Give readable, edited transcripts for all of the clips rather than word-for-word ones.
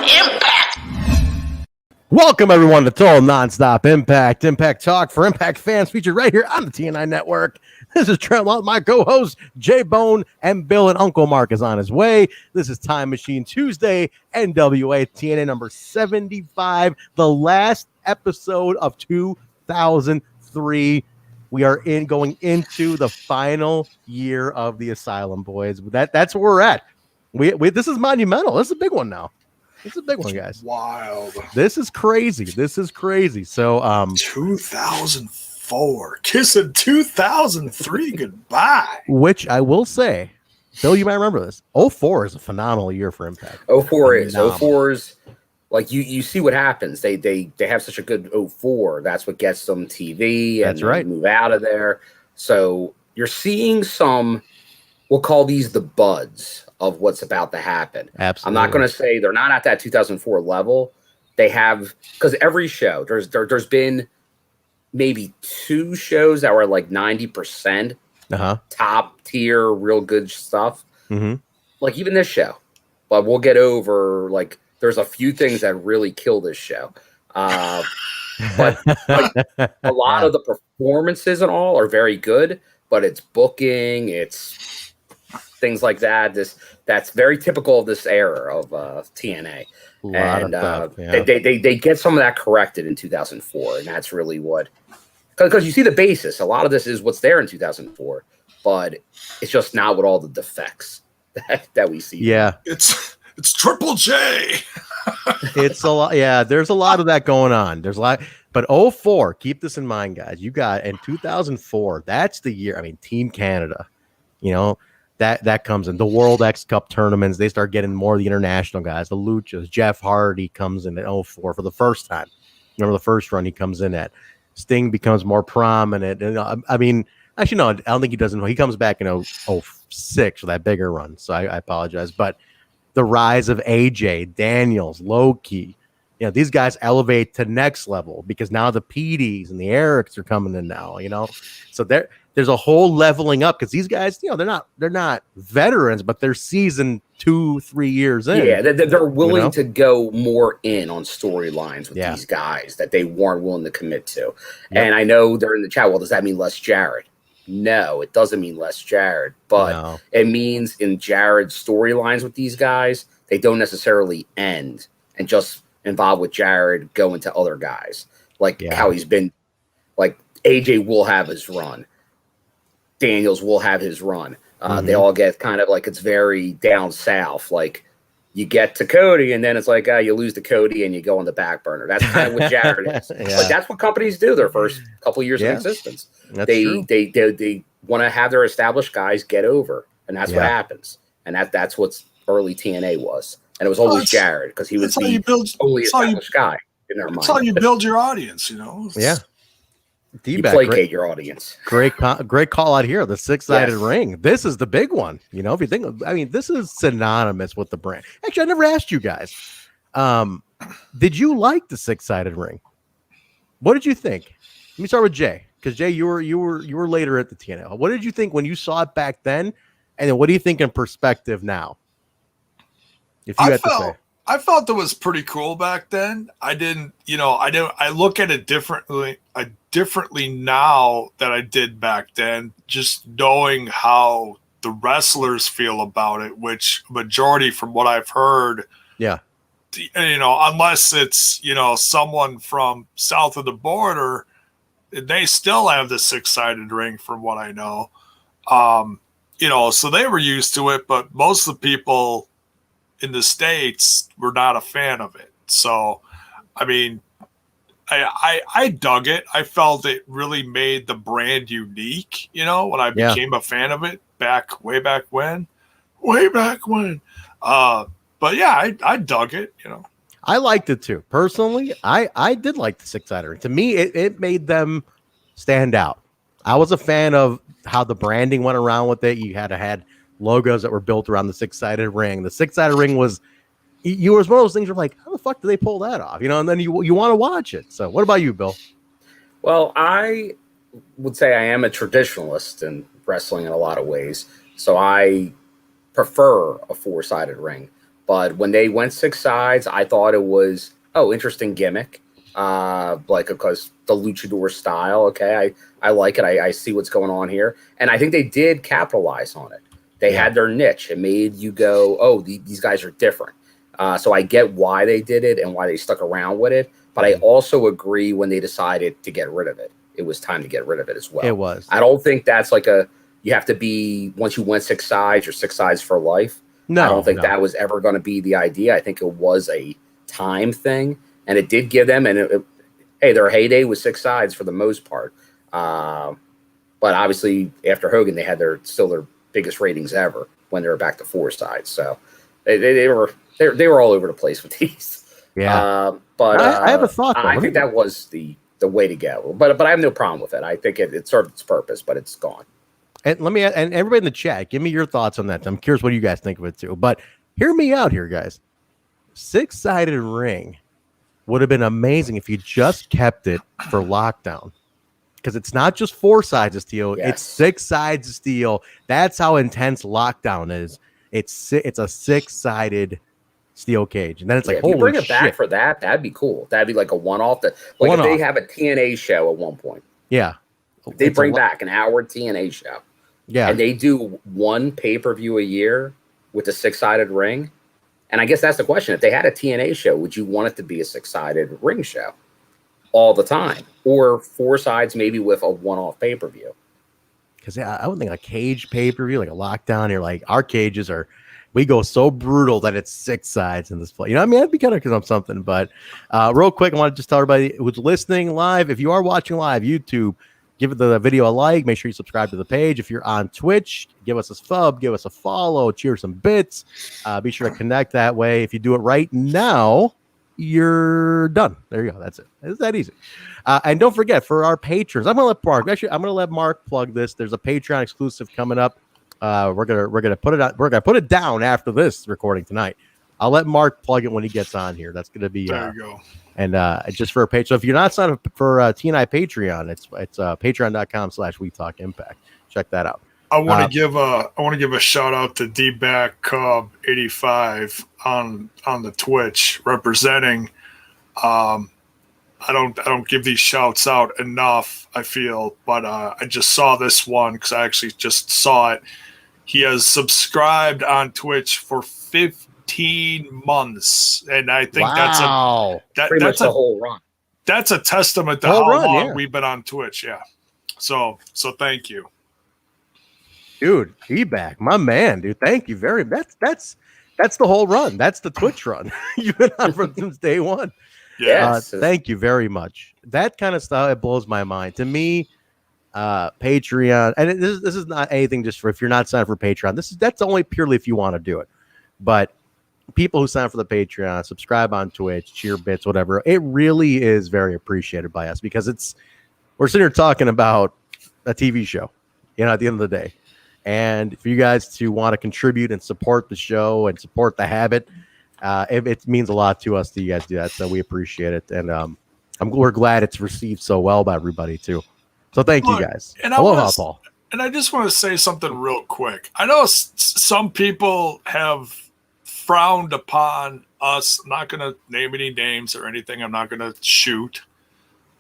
Impact! Welcome, everyone, to Total Nonstop Impact. Impact Talk for Impact fans featured right here on the TNI Network. This is Trent Lott, my co-host, J-Bone, and Bill and Uncle Mark is on his way. This is Time Machine Tuesday, NWA-TNA number 75, the last episode of 2003. We are going into the final year of the Asylum, boys. That's where we're at. This is monumental. This is a big one now. It's a big one, guys. Wild. This is crazy. So, 2004, kissing 2003 goodbye. Which I will say, Bill, you might remember this. 04 is a phenomenal year for Impact. 04 is. 04 is like you see what happens. They have such a good 04. That's what gets them TV. And That's right. Move out of there. So you're seeing some. We'll call these the buds of what's about to happen. Absolutely. I'm not going to say they're not at that 2004 level. They have, because every show there's been maybe 2 shows that were like 90% top tier, real good stuff. Mm-hmm. Like even this show, but we'll get over like there's a few things that really kill this show. But like, a lot of the performances and all are very good, but it's booking, it's things like that. That's very typical of this era of TNA. And they get some of that corrected in 2004, and that's really what, because you see the basis. A lot of this is what's there in 2004, but it's just not with all the defects that we see. Yeah, It's Triple J. it's a lot. Yeah, there's a lot of that going on. There's a lot, but 04. Keep this in mind, guys. You got in 2004. That's the year. I mean, Team Canada. You know. That comes in the World X Cup tournaments. They start getting more of the international guys, the Luchas. Jeff Hardy comes in at 04 for the first time. Remember the first run he comes in at. Sting becomes more prominent. And, I mean, actually, no, I don't think he doesn't. He comes back in 06 for that bigger run. So I apologize. But the rise of AJ, Daniels, Loki, you know, these guys elevate to next level because now the PDs and the Erics are coming in now, you know. So there's a whole leveling up because these guys, you know, they're not veterans, but they're seasoned 2-3 years in. Yeah, they're willing to go more in on storylines with these guys that they weren't willing to commit to. Yep. And I know they're in the chat. Well, does that mean less Jarrett? No, it doesn't mean less Jarrett, but it means in Jarrett's storylines with these guys, they don't necessarily end and just involved with Jarrett going to other guys. Like how he's been, like AJ will have his run. Daniels will have his run. They all get kind of like, it's very down south. Like you get to Cody and then it's like, you lose to Cody and you go on the back burner. That's kind of what Jarrett is. But that's what companies do their first couple of years of existence. They want to have their established guys get over. And that's what happens. And that's what early TNA was. And it was always Jarrett because he was the only established guy in their mind. That's how you build your audience, you know? You placate your audience. Great call out here. The 6-sided ring. This is the big one. You know, if you think, I mean, this is synonymous with the brand. Actually, I never asked you guys. Did you like the 6-sided ring? What did you think? Let me start with Jay, because Jay, you were later at the TNA. What did you think when you saw it back then? And then what do you think in perspective now? If you had to say. I felt it was pretty cool back then. I look at it differently now than I did back then, just knowing how the wrestlers feel about it, which majority from what I've heard, unless it's, someone from south of the border, they still have the 6-sided ring from what I know. So they were used to it, but most of the people in the States were not a fan of it. So, I mean, I dug it. I felt it really made the brand unique, when I became a fan of it way back when. But yeah, I dug it, I liked it too. Personally, I did like the 6-sided ring. To me, it made them stand out. I was a fan of how the branding went around with it. You had logos that were built around the 6-sided ring. The 6-sided ring was one of those things where like, how the fuck did they pull that off? And then you want to watch it. So what about you, Bill? Well, I would say I am a traditionalist in wrestling in a lot of ways. So I prefer a 4-sided ring. But when they went 6 sides, I thought it was, interesting gimmick. Like, because the luchador style, okay, I like it. I see what's going on here. And I think they did capitalize on it. They had their niche. It made you go, oh, these guys are different. So I get why they did it and why they stuck around with it. But I also agree when they decided to get rid of it. It was time to get rid of it as well. It was. I don't think that's like you have to be, once you went 6 sides, you're 6 sides for life. No, I don't think that was ever going to be the idea. I think it was a time thing. And it did give them, their heyday was 6 sides for the most part. But obviously, after Hogan, they had their biggest ratings ever when they were back to 4 sides. So they were all over the place with these. Yeah. But I have a thought. I think that was the way to go. But I have no problem with it. I think it served its purpose, but it's gone. And and everybody in the chat, give me your thoughts on that. I'm curious what you guys think of it too. But hear me out here, guys. 6-sided ring would have been amazing if you just kept it for Lockdown. Because it's not just 4 sides of steel, it's 6 sides of steel. That's how intense Lockdown is. It's a 6-sided steel cage, and then it's like, if you bring it back for that, that'd be cool. That'd be like a one-off. If they have a TNA show at one point, if they bring back an hour TNA show, and they do 1 pay-per-view a year with a 6-sided ring. And I guess that's the question. If they had a TNA show, would you want it to be a 6-sided ring show all the time? Or 4 sides maybe with a one-off pay-per-view? Because I would think a cage pay-per-view, like a Lockdown, you're like, our cages we go so brutal that it's 6 sides in this play. You know what I mean? That'd be kind of something. But real quick, I want to just tell everybody who's listening live, if you are watching live, YouTube, give the video a like. Make sure you subscribe to the page. If you're on Twitch, give us a sub, give us a follow, cheer some bits. Be sure to connect that way. If you do it right now, you're done. There you go. That's it. It's that easy. And don't forget, for our patrons, I'm going to let Mark plug this. There's a Patreon exclusive coming up. We're gonna put it on. We're gonna put it down after this recording tonight. I'll let Mark plug it when he gets on here. That's gonna be there. You go. And just for a page. So if you're not signed up for TNI Patreon, it's patreon.com/WeTalkImpact. Check that out. I want to give a shout out to D-Back Cub 85 on the Twitch representing. I don't give these shouts out enough, I feel, but I just saw this one because I actually just saw it. He has subscribed on Twitch for 15 months, and I think that's a whole run. That's a testament to how long we've been on Twitch. Yeah. So thank you, dude. Feedback, my man, dude. Thank you very much. That's the whole run. That's the Twitch run. You've been on since day one. Yes. Thank you very much. That kind of stuff, it blows my mind. To me, Patreon, and this is not anything just for if you're not signed for Patreon. That's only purely if you want to do it. But people who sign for the Patreon, subscribe on Twitch, cheer bits, whatever, it really is very appreciated by us because we're sitting here talking about a TV show, at the end of the day. And for you guys to want to contribute and support the show and support the habit, it means a lot to us that you guys do that. So we appreciate it. And we're glad it's received so well by everybody too. So thank you guys. And Paul. And I just want to say something real quick. I know some people have frowned upon us. I'm not going to name any names or anything. I'm not going to shoot.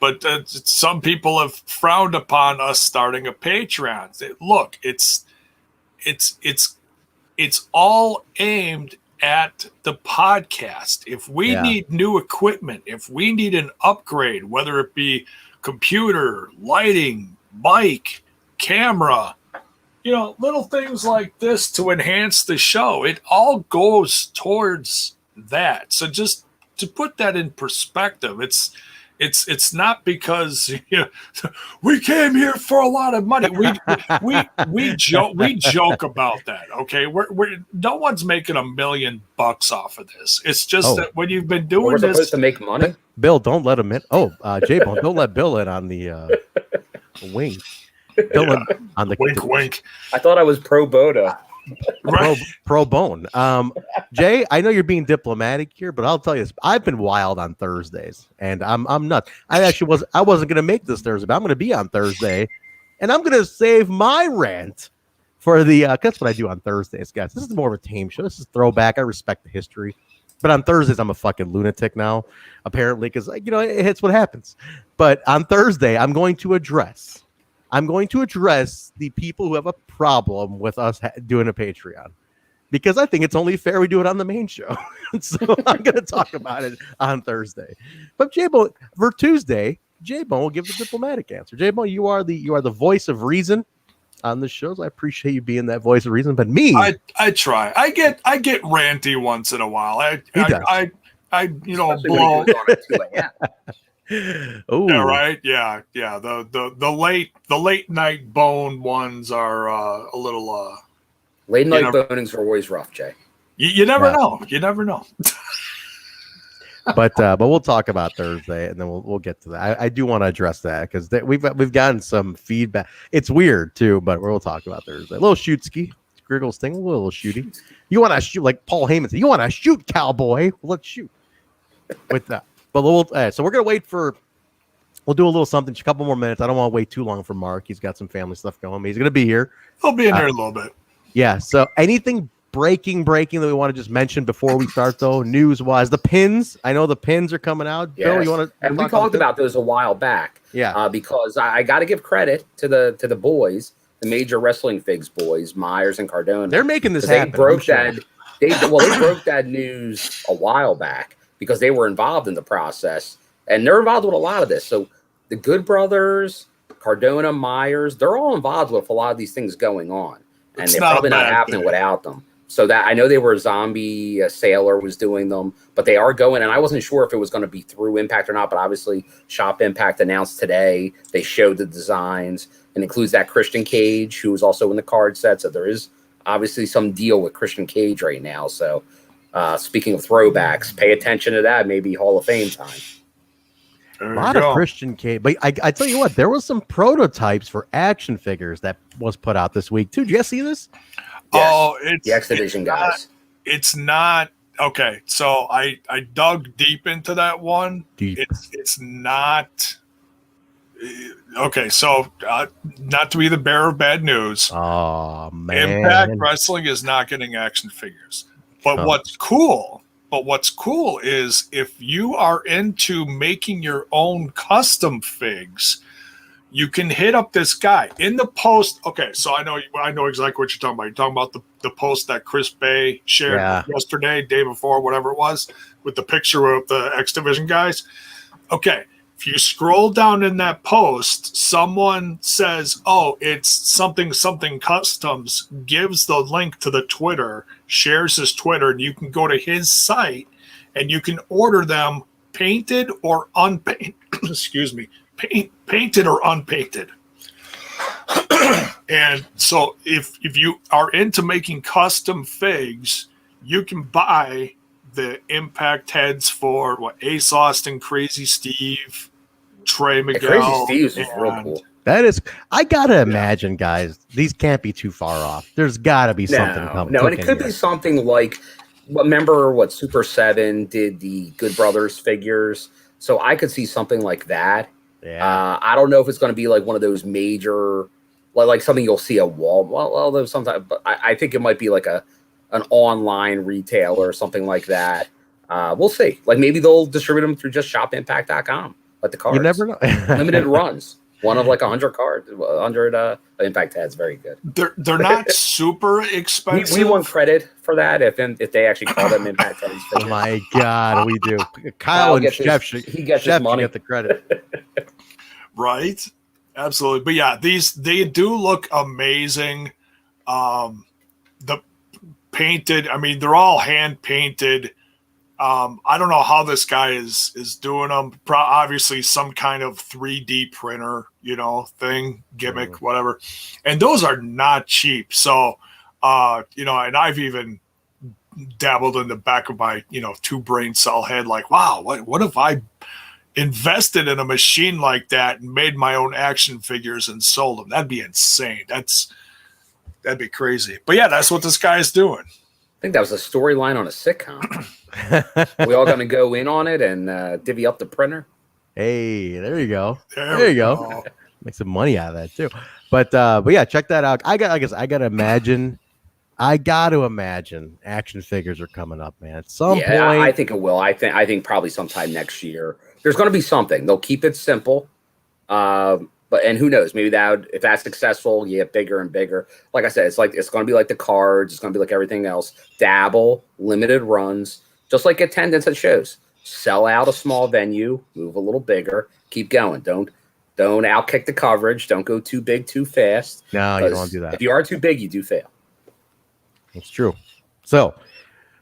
But some people have frowned upon us starting a Patreon. Look, it's all aimed at the podcast. If we need new equipment, if we need an upgrade, whether it be computer, lighting, mic, camera, little things like this to enhance the show, it all goes towards that. So just to put that in perspective, it's not because we came here for a lot of money. We joke about that. Okay, we're no one's making $1 million off of this. It's just that when you've been doing we're this, supposed to make money. Bill, don't let him in. J-Bone, don't let Bill in on the wink. Bill on the wink. I thought I was pro Boda. Right. Pro bone. Jay, I know you're being diplomatic here, but I'll tell you this. I've been wild on Thursdays, and I'm nuts. I wasn't gonna make this Thursday, but I'm gonna be on Thursday, and I'm gonna save my rent for the that's what I do on Thursdays, guys. This is more of a tame show. This is throwback. I respect the history, but on Thursdays I'm a fucking lunatic now, apparently, because it hits what happens. But on Thursday I'm going to address the people who have a problem with us doing a Patreon, because I think it's only fair we do it on the main show. So I'm going to talk about it on Thursday. But J-Bone, for Tuesday, J-Bone will give the diplomatic answer. J-Bone, you are the voice of reason on the shows. I appreciate you being that voice of reason. But me, I try. I get ranty once in a while. I blow on at 2 a.m. Oh, yeah, right. Yeah. The late night bone ones are a little Late night bonings are always rough, Jay. You never know. You never know. but we'll talk about Thursday, and then we'll get to that. I do want to address that because we've gotten some feedback. It's weird too, but we'll talk about Thursday. A little shootski, Griggles thing, a little shooty. You want to shoot like Paul Heyman said? You want to shoot, cowboy? Well, let's shoot with that. But so we're gonna wait for. We'll do a little something, a couple more minutes. I don't want to wait too long for Mark. He's got some family stuff going. But he's gonna be here. He'll be in there a little bit. Yeah. So anything breaking that we want to just mention before we start, though, news wise, the pins. I know the pins are coming out. Yes. Bill, you want to? And we talked about those a while back. Yeah. Because I got to give credit to the boys, the Major Wrestling Figs boys, Myers and Cardona. They're making this happen. They broke that. They broke that news a while back because they were involved in the process, and they're involved with a lot of this. So the Good Brothers, Cardona, Myers, they're all involved with a lot of these things going on, and they're probably not happening without them. So that I know they were a zombie, a Sailor was doing them, but they are going. And I wasn't sure if it was going to be through Impact or not, but obviously Shop Impact announced today. They showed the designs and includes that Christian Cage, who was also in the card set. So there is obviously some deal with Christian Cage right now. So speaking of throwbacks, pay attention to that. Maybe Hall of Fame time. A lot of Christian Cage. But I tell you what, there was some prototypes for action figures that was put out this week too. Did you guys see this? Yes, oh, it's the X Division guys. It's not okay. So I dug deep into that one. Deep. It's not okay. So not to be the bearer of bad news. Oh man, Impact Wrestling is not getting action figures. But what's cool is if you are into making your own custom figs, you can hit up this guy in the post. Okay, so I know exactly what you're talking about. You're talking about the post that Chris Bay shared yesterday, day before, whatever it was, with the picture of the X Division guys. Okay, if you scroll down in that post, someone says, "Oh, it's something customs," gives the link to the Twitter, shares his Twitter, and you can go to his site and you can order them painted or unpainted. Excuse me. Painted or unpainted. And so if you are into making custom figs, you can buy the Impact heads for Ace Austin, Crazy Steve, Trey Miguel. Crazy Steve's is real cool. That is, I gotta imagine, guys, these can't be too far off. There's gotta be something coming. No, and it could be something like, remember what Super 7 did, the Good Brothers figures? So I could see something like that. Yeah. I don't know if it's going to be like one of those major, like something you'll see at Walmart. Well, there's sometimes, but I think it might be like an online retailer or something like that. We'll see. Like maybe they'll distribute them through just shopimpact.com, like the cards. You never know. Limited runs. One of like 100 cards, 100 Impact heads. Very good. They're not super expensive. We want credit for that if they actually call them Impact heads. Oh my God, we do. Kyle and Jeff should get the credit. Right? Absolutely. But yeah, they do look amazing. The painted, I mean, they're all hand painted. I don't know how this guy is doing them. Obviously some kind of 3D printer, thing, gimmick, whatever. And those are not cheap. So, and I've even dabbled in the back of my, 2 brain cell head, like, wow, what if I invested in a machine like that and made my own action figures and sold them? That'd be insane. That'd be crazy. But yeah, that's what this guy is doing. I think that was a storyline on a sitcom. We all going to go in on it and divvy up the printer. Hey, there you go. There you go. Make some money out of that too. But yeah, check that out. I gotta imagine action figures are coming up, man. At some point. I think it will. I think probably sometime next year. There's going to be something. They'll keep it simple. And who knows? Maybe if that's successful, you get bigger and bigger. Like I said, it's going to be like the cards. It's going to be like everything else. Dabble, limited runs, just like attendance at shows. Sell out a small venue, move a little bigger, keep going. Don't outkick the coverage. Don't go too big too fast. No, you don't want to do that. If you are too big, you do fail. It's true. So,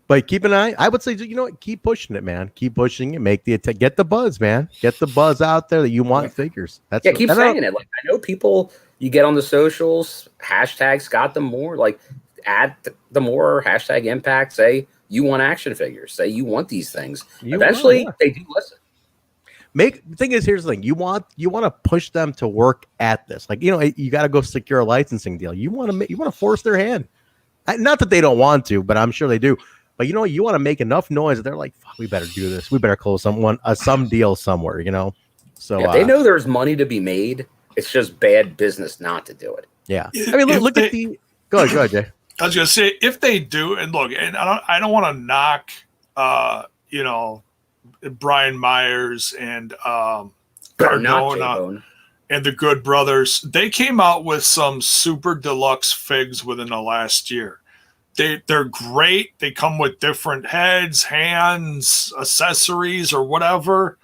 but keep an eye. I would say, you know what? Keep pushing it, man. Keep pushing it. Get the buzz, man. Get the buzz out there that you want figures. Keep saying it. Like, I know people. You get on the socials. Hashtag Scott the More. Like, add the more hashtag Impact. Say you want action figures. Say you want these things. Eventually, they do listen. The thing is, here's the thing. You want to push them to work at this. Like, you got to go secure a licensing deal. You want to force their hand. Not that they don't want to, but I'm sure they do. But you want to make enough noise that they're like, "Fuck, we better do this. We better close some deal somewhere." So they know there's money to be made. It's just bad business not to do it. Yeah, I mean, look at the. Go ahead, Jay. I was gonna say, if they do, and look, and I don't want to knock, Brian Myers and Cardona and the Good Brothers. They came out with some super deluxe figs within the last year. They're great. They come with different heads, hands, accessories, or whatever.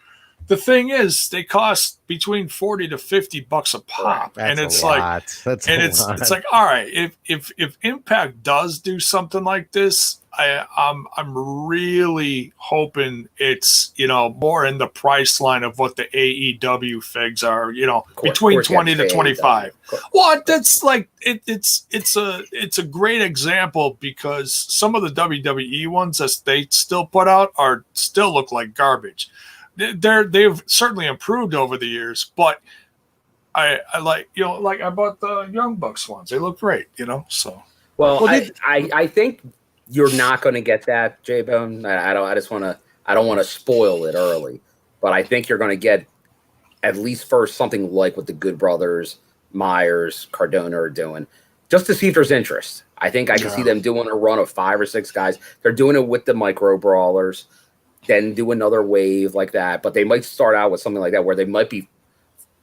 The thing is, they cost between $40 to $50 a pop, and it's like, it's like, all right, if Impact does do something like this, I'm really hoping it's more in the price line of what the AEW figs are, between 20 to 25. Well, that's like it's a great example, because some of the WWE ones that they still put out still look like garbage. They've certainly improved over the years, but I like I bought the Young Bucks ones. They look great, so. Well, I think you're not going to get that, J-Bone. I don't want to spoil it early, but I think you're going to get at least first something like what the Good Brothers, Myers, Cardona are doing, just to see if there's interest. I think I can see them doing a run of 5 or 6 guys. They're doing it with the micro brawlers, then do another wave like that. But they might start out with something like that where they might be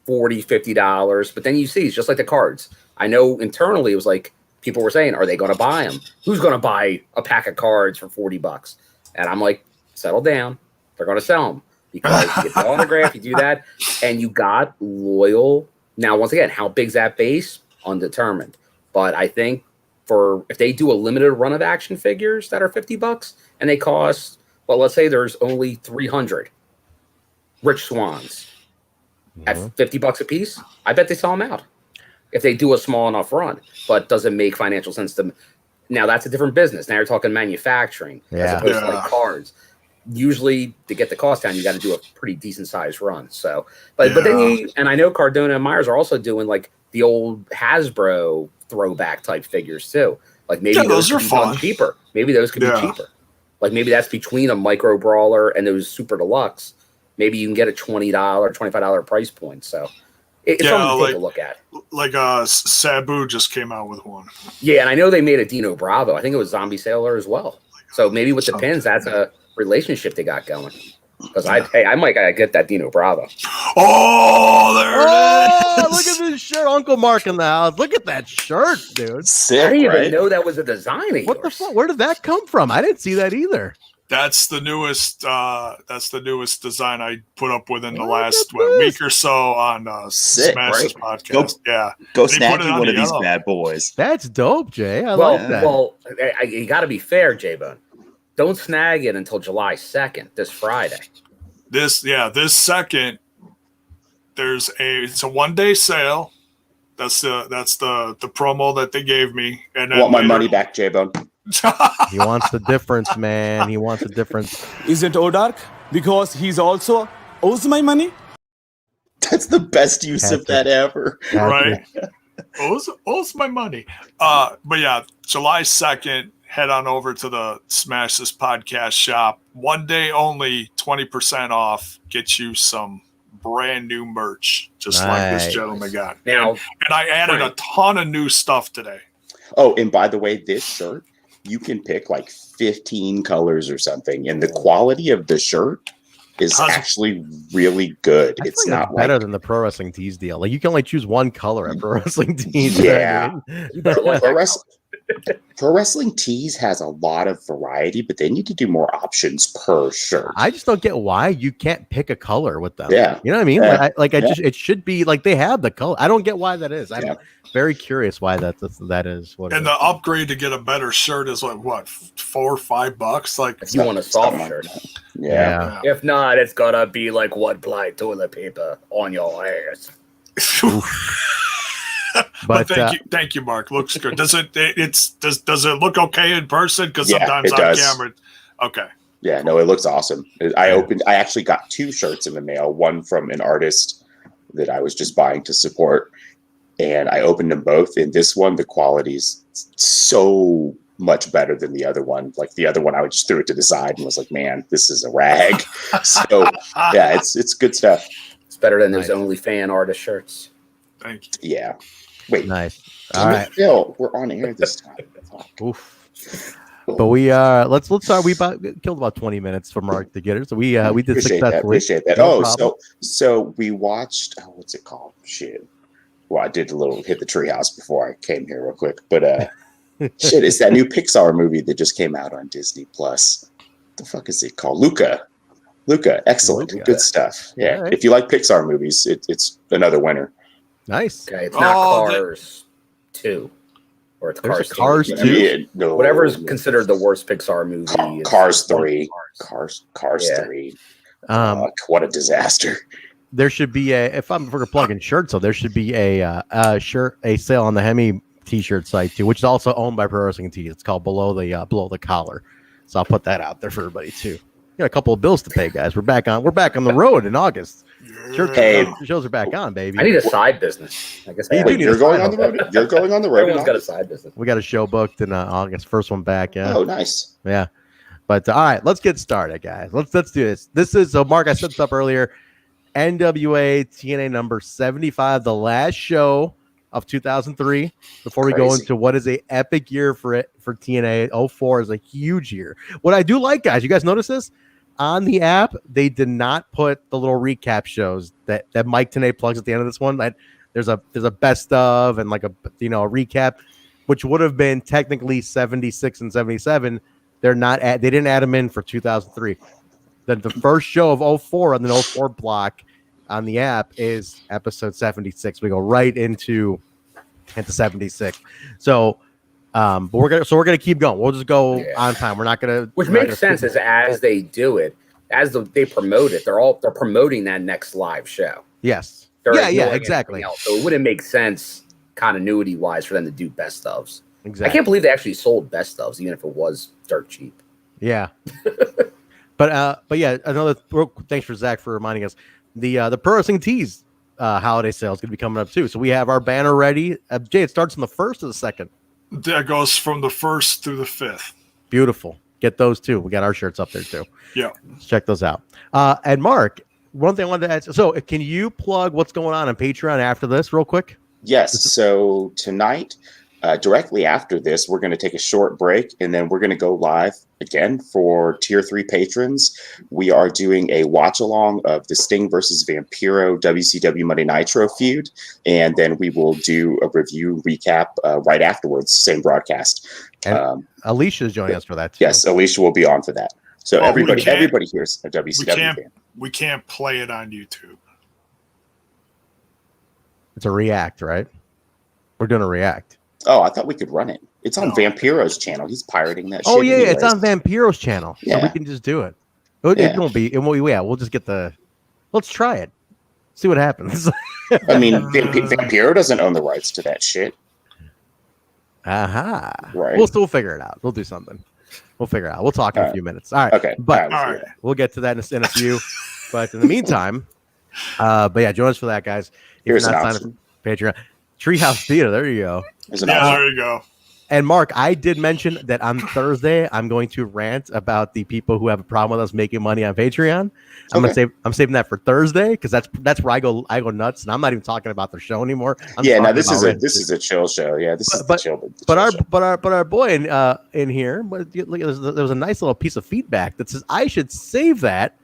$40, $50. But then you see, it's just like the cards. I know internally it was like people were saying, are they going to buy them? Who's going to buy a pack of cards for $40? And I'm like, settle down. They're going to sell them, because you get the autograph, you do that, and you got loyal. Now, once again, how big's that base? Undetermined. But I think if they do a limited run of action figures that are $50 and they cost, well, let's say there's only 300 Rich Swans at $50 a piece, I bet they sell them out if they do a small enough run. But does it make financial sense to? Now that's a different business. Now you're talking manufacturing as opposed to like cards. Usually to get the cost down, you got to do a pretty decent sized run. So, but then and I know Cardona and Myers are also doing like the old Hasbro throwback type figures too. Like maybe those are fun, cheaper. Maybe those could be cheaper. Like maybe that's between a micro brawler and those super deluxe. Maybe you can get a $20, $25 price point. So it's something to take a look at. Like Sabu just came out with one. Yeah, and I know they made a Dino Bravo. I think it was Zombie Sailor as well. So maybe with the pins, that's a relationship they got going. Because I might get that Dino Bravo. Oh, there it is! Look at this shirt, Uncle Mark in the house. Look at that shirt, dude. Sick, I didn't even know that was a design. What the fuck? Where did that come from? I didn't see that either. That's the newest. That's the newest design I put up within the last week or so on Smash's podcast. Go snag you one of these bad boys. That's dope, Jay. I like that. Well, you got to be fair, J-Bone. Don't snag it until July 2nd, this Friday. This second. It's a 1-day sale. That's the promo that they gave me. And I want my money back, J-Bone. He wants the difference, man. He wants the difference. Isn't Odark? Because he's also owes my money? That's the best use of that ever. Right? owes my money. But yeah, July 2nd, head on over to the Smash This Podcast shop. 1 day only, 20% off. Get you some brand new merch, just like this gentleman got. Now, And I added a ton of new stuff today. Oh, and by the way, this shirt, you can pick like 15 colors or something, and the quality of the shirt is actually really good. I It's feel like not that's better like than the Pro Wrestling Tees deal. Like you can only choose one color at Pro Wrestling Tees. Yeah. you better like Pro, that Pro Wrestling Tees has a lot of variety, but they need to do more options per shirt. I just don't get why you can't pick a color with them. Yeah. You know what I mean? Yeah. It should be like they have the color. I don't get why that is. I'm very curious why that is. What and the upgrade to get a better shirt is like what, $4 or $5? Like if you want a soft shirt. Yeah. If not, it's gonna be like one-ply toilet paper on your ass. But thank you, Mark. Looks good. Does it look okay in person? Because sometimes on camera. Okay. Yeah, no, it looks awesome. I actually got 2 shirts in the mail, one from an artist that I was just buying to support, and I opened them both. And this one, the quality is so much better than the other one. Like the other one, I just threw it to the side and was like, man, this is a rag. So yeah, it's good stuff. It's better than those OnlyFan artist shirts. Thank you. Yeah. Wait. Nice. All right. Phil, we're on air this time. Oof. But we let's start. We killed about 20 minutes for Mark to get it. So we did Appreciate successfully. that. No problem. So we watched. What's it called? Shit. Well, I did a little hit the treehouse before I came here real quick, but shit, it's that new Pixar movie that just came out on Disney Plus. What the fuck is it called? Luca, excellent, good stuff. Yeah, right. If you like Pixar movies, it's another winner. Nice. Okay, it's not Cars 2. Or it's There's Cars a 2. Cars 2. No, Whatever is considered the worst Pixar movie. Cars 3. Cars 3. What a disaster. There should be if we're plugging shirts, so there should be a sale on the Hemi t-shirt site too, which is also owned by Pro Wrestling Tees. It's called Below the Collar. So I'll put that out there for everybody too. Got a couple of bills to pay, guys. We're back on the road in August. Shows are back on, baby. I need a side business. I guess you're going on the road. You're going on the road. Everyone's got a side business. We got a show booked in August. First one back. Yeah. Oh, nice. Yeah. But all right, let's get started, guys. Let's do this. This is Mark. I set this up earlier. NWA-TNA number 75, the last show of 2003. Before we go into what is a epic year for TNA, 04 is a huge year. What I do like, guys, you guys notice this? On the app, they did not put the little recap shows that Mike Tenay plugs at the end of this one. That there's a best of and like a recap, which would have been technically 76 and 77. They didn't add them in for 2003. Then the first show of 04 on the 04 block on the app is episode 76. We go right into 76. So but we're gonna keep going. We'll just go on time. We're not gonna. Which makes sense as they do it, they promote it. They're promoting that next live show. Yes. Yeah, exactly. So it wouldn't make sense continuity wise for them to do best ofs. Exactly. I can't believe they actually sold best ofs, even if it was dirt cheap. Yeah. but yeah, thanks for Zach for reminding us. The Pro Wrestling Tees holiday sale is going to be coming up too. So we have our banner ready. Jay, it starts on the 1st or the 2nd? That goes from the 1st through the 5th. Beautiful. Get those too. We got our shirts up there too. Yeah. Let's check those out. And Mark, one thing I wanted to ask. So can you plug what's going on Patreon after this real quick? Yes. So tonight, directly after this, we're going to take a short break, and then we're going to go live again for Tier 3 patrons. We are doing a watch-along of the Sting versus Vampiro WCW Monday Nitro feud, and then we will do a review recap right afterwards, same broadcast. And Alicia is joining us for that too. Yes, Alicia will be on for that. So everybody here's a WCW fan. We can't play it on YouTube. It's a react, right? We're doing a react. Oh, I thought we could run it. It's on Vampiro's channel. He's pirating that shit. Oh, yeah, anyways. it's on Vampiro's channel. Yeah. So we can just do it. It won't be. We'll just get let's try it. See what happens. I mean, Vampiro doesn't own the rights to that shit. Aha. Right. We'll figure it out. We'll do something. We'll figure it out. We'll talk in a few minutes. All right. Okay. But all right. We'll get to that in a few. But in the meantime, but yeah, join us for that, guys. If Here's you're not an signed up for Patreon. Treehouse Theater. There you go. There's an there you go. And Mark, I did mention that on Thursday I'm going to rant about the people who have a problem with us making money on Patreon. I'm saving that for Thursday because that's where I go nuts, and I'm not even talking about the show anymore. This is a chill show. Yeah, this is the chill. Our boy in here, there was a nice little piece of feedback that says I should save that.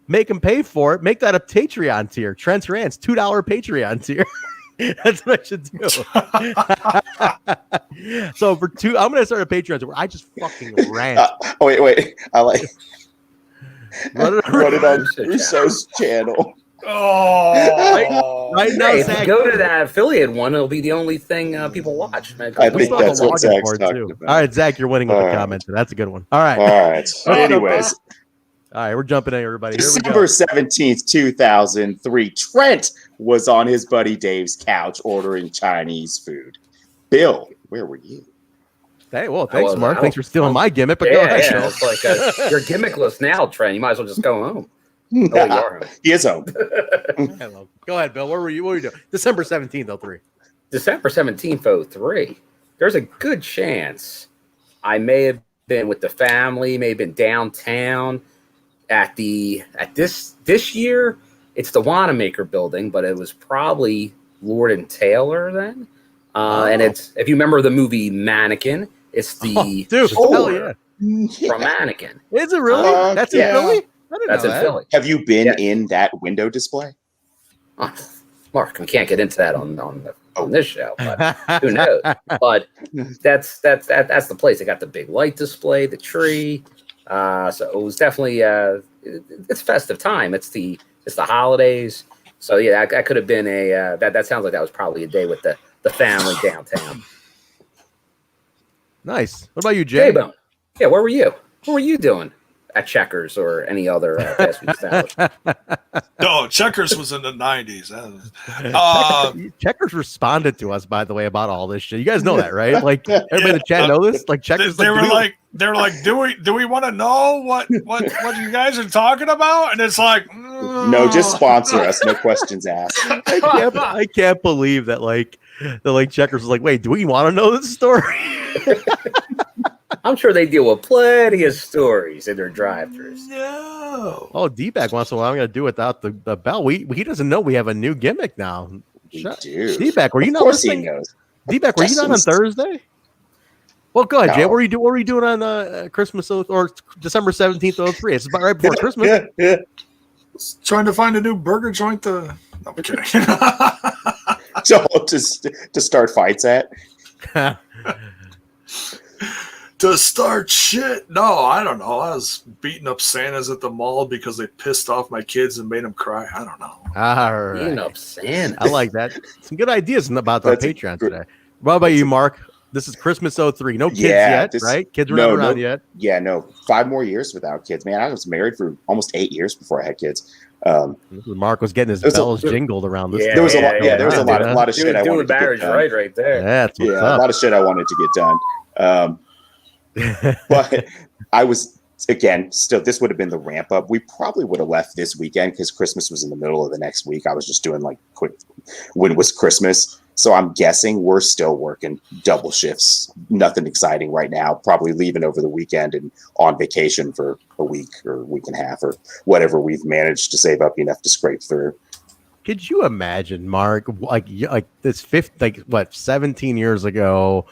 Make him pay for it. Make that a Patreon tier. Trent's Rants, $2 Patreon tier. That's what I should do. So for $2, I'm gonna start a Patreon where I just fucking rant. Wait. I like run it on Russo's channel. Oh, right now, if you go to that affiliate one, it'll be the only thing people watch. I think that's what Zach's talking about. All right, Zach, you're winning with the comments. That's a good one. All right. Anyways. All right, we're jumping in, everybody. December 17th, 2003. Trent was on his buddy Dave's couch ordering Chinese food. Bill, where were you? Hey, well, thanks, Mark. Thanks for stealing my gimmick. But go ahead. Yeah, it's like you're gimmickless now, Trent. You might as well just go home. He is home. Go ahead, Bill. What were you doing? December 17th, 03. December 17th, 03. There's a good chance I may have been with the family, may have been downtown. At this year, it's the Wanamaker building, but it was probably Lord and Taylor then. And it's, if you remember the movie Mannequin, it's the hell from Mannequin. Is it really? That's in Philly? That's in Philly. Have you been in that window display? Mark, we can't get into that on this show, but who knows? But that's the place. They got the big light display, the tree. So it was definitely it's festive time. It's the holidays. So yeah, that could have been that sounds like that was probably a day with the family downtown. Nice. What about you, Jay? J-Bone. Yeah, where were you? What were you doing at Checkers or any other fast food establishment? No, Checkers was in the 90s. Checkers responded to us, by the way, about all this shit. You guys know that, right? Like everybody in the chat know this. Like Checkers, they were like, do we want to know what you guys are talking about? And it's like, no, just sponsor us. No questions asked. I can't believe that. Like Checkers was like, wait, do we want to know this story? I'm sure they deal with plenty of stories in their drive-thrus. No. Oh, D-Bag wants to know what I'm going to do without the bell. He doesn't know we have a new gimmick now. D-Bag, were you not listening? D-Bag, were you not on Thursday? Well, go ahead, Jay. What were you doing on Christmas or December 17th, 03? It's about right before Christmas. Trying to find a new burger joint to... No, I'm kidding. So to start fights at? To start shit? No, I don't know. I was beating up Santas at the mall because they pissed off my kids and made them cry. I don't know. All right. Beating up Santas. I like that. Some good ideas about our Patreon today. What about you, Mark? This is Christmas 03. No kids yet, right? Kids were not around yet. Yeah, no. 5 more years without kids. Man, I was married for almost 8 years before I had kids. Mark was getting his bells jingled around this. There was a lot. There was a lot of shit I wanted to get done. Right there. Yeah, a lot of shit I wanted to get done. But I was, again, still, this would have been the ramp up. We probably would have left this weekend because Christmas was in the middle of the next week. I was just doing like quick when it was Christmas. So I'm guessing we're still working double shifts. Nothing exciting right now. Probably leaving over the weekend and on vacation for a week or a week and a half or whatever we've managed to save up enough to scrape through. Could you imagine, Mark, like this 17 years ago,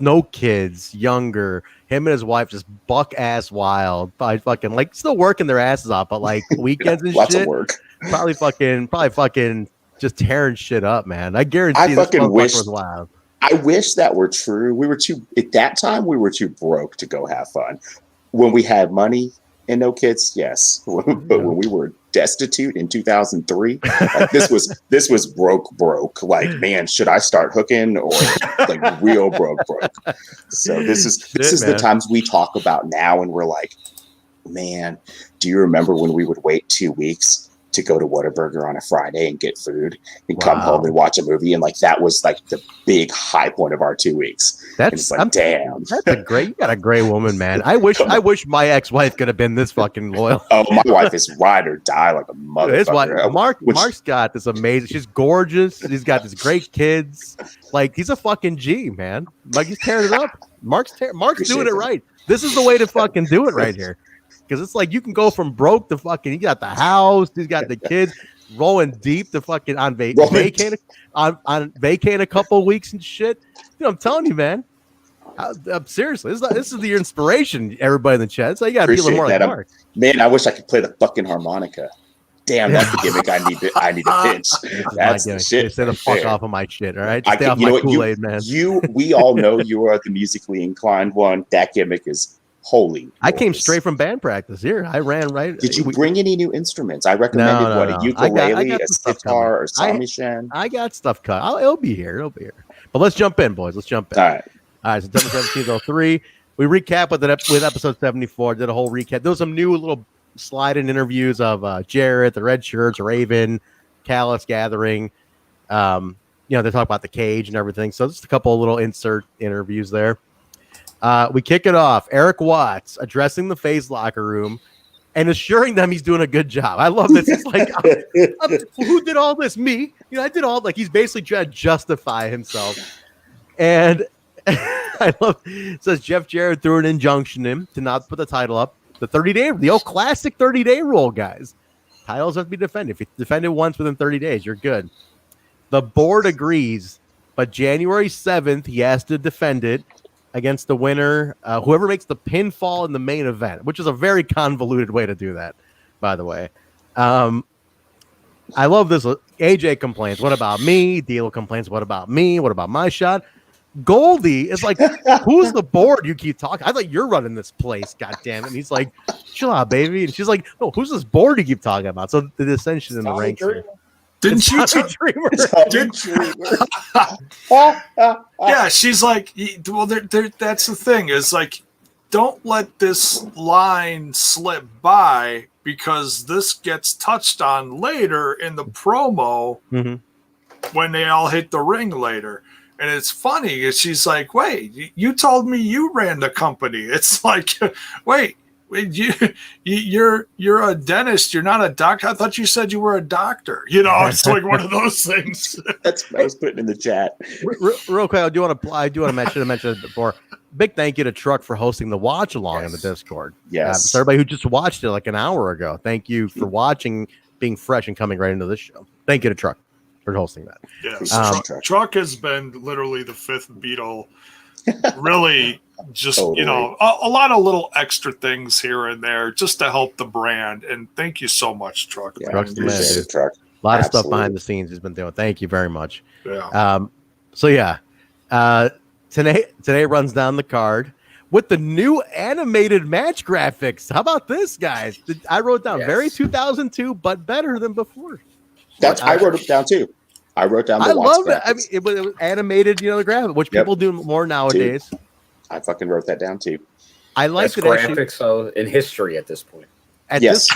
no kids, younger, him and his wife just buck ass wild, probably fucking like still working their asses off, but like weekends and lots shit, of work. Probably fucking just tearing shit up, man. I guarantee. I fucking wish. Was wild. I wish that were true. We were too at that time. We were too broke to go have fun. When we had money and no kids, yes. But when we were destitute in 2003, like this was broke. Like, man, should I start hooking or like real broke? So this is the times we talk about now, and we're like, man, do you remember when we would wait 2 weeks to go to Whataburger on a Friday and get food and come home and watch a movie. And like, that was like the big high point of our 2 weeks. That's like, damn. That's a great, you got a great woman, man. I wish my ex-wife could have been this fucking loyal. Oh, my wife is ride or die like a motherfucker. Mark's got this amazing, she's gorgeous. He's got these great kids. Like, he's a fucking G, man. Like, he's tearing it up. Mark's doing it right. This is the way to fucking do it right here. Because it's like you can go from broke to fucking. He got the house, he's got the kids, rolling deep to fucking on vacay a couple of weeks and shit. I'm telling you, man. Seriously, this is the inspiration. Everybody in the chat, so you got to be a little more like Mark. Man, I wish I could play the fucking harmonica. Damn, that's the gimmick I need to pitch. That's the shit. Instead of fuck off of my shit, all right? Just stay off my Kool-Aid, man. We all know you are the musically inclined one. That gimmick is holy. I came straight from band practice here. I ran right. Did you bring any new instruments? I recommended a ukulele, a sitar, or samishan. I got stuff cut. It'll be here. But let's jump in, boys. Let's jump in. All right. So September 17th, we recap with episode 74. Did a whole recap. There was some new little slide-in interviews of Jarrett, the Redshirts, Raven, Callus Gathering. They talk about the cage and everything. So just a couple of little insert interviews there. We kick it off. Eric Watts addressing the FaZe locker room and assuring them he's doing a good job. I love this. It's like, who did all this? Me. I did all. Like, he's basically trying to justify himself. And I love. It says Jeff Jarrett threw an injunction in to not put the title up. The old classic 30-day rule, guys. Titles have to be defended. If you defend it once within 30 days, you're good. The board agrees, but January 7th, he has to defend it against the winner, whoever makes the pinfall in the main event, which is a very convoluted way to do that, by the way. I love this. AJ complains, what about me? D'Lo complains, what about me? What about my shot? Goldie is like, who's the board you keep talking? I thought you're running this place, goddamn it. And he's like, chill out, baby. And she's like, no, who's this board you keep talking about? So the dissension in the ranks here. Didn't you Dreamer? Yeah, she's like, well, that's the thing is like, don't let this line slip by because this gets touched on later in the promo when they all hit the ring later. And it's funny because she's like, wait, you told me you ran the company. It's like, wait, you're a dentist. You're not a doctor. I thought you said you were a doctor. It's like one of those things. That's what I was putting in the chat. Real quick, I do want to mention it before. Big thank you to Truck for hosting the watch along in the Discord. Yes. So everybody who just watched it like an hour ago, thank you for watching, being fresh, and coming right into this show. Thank you to Truck for hosting that. Yes. Truck has been literally the fifth Beatle. Really, just totally. A lot of little extra things here and there just to help the brand. And thank you so much, Truck. Yeah, Truck's the man, dude. Truck. A lot of stuff behind the scenes he's been doing. Thank you very much. Yeah. Today runs down the card with the new animated match graphics. How about this, guys? I wrote down very 2002, but better than before. I wrote it down too. I wrote down. I love that. I mean, it was animated, the graphic, which people do more nowadays. Dude, I fucking wrote that down too. I like the graphics in history at this point. At this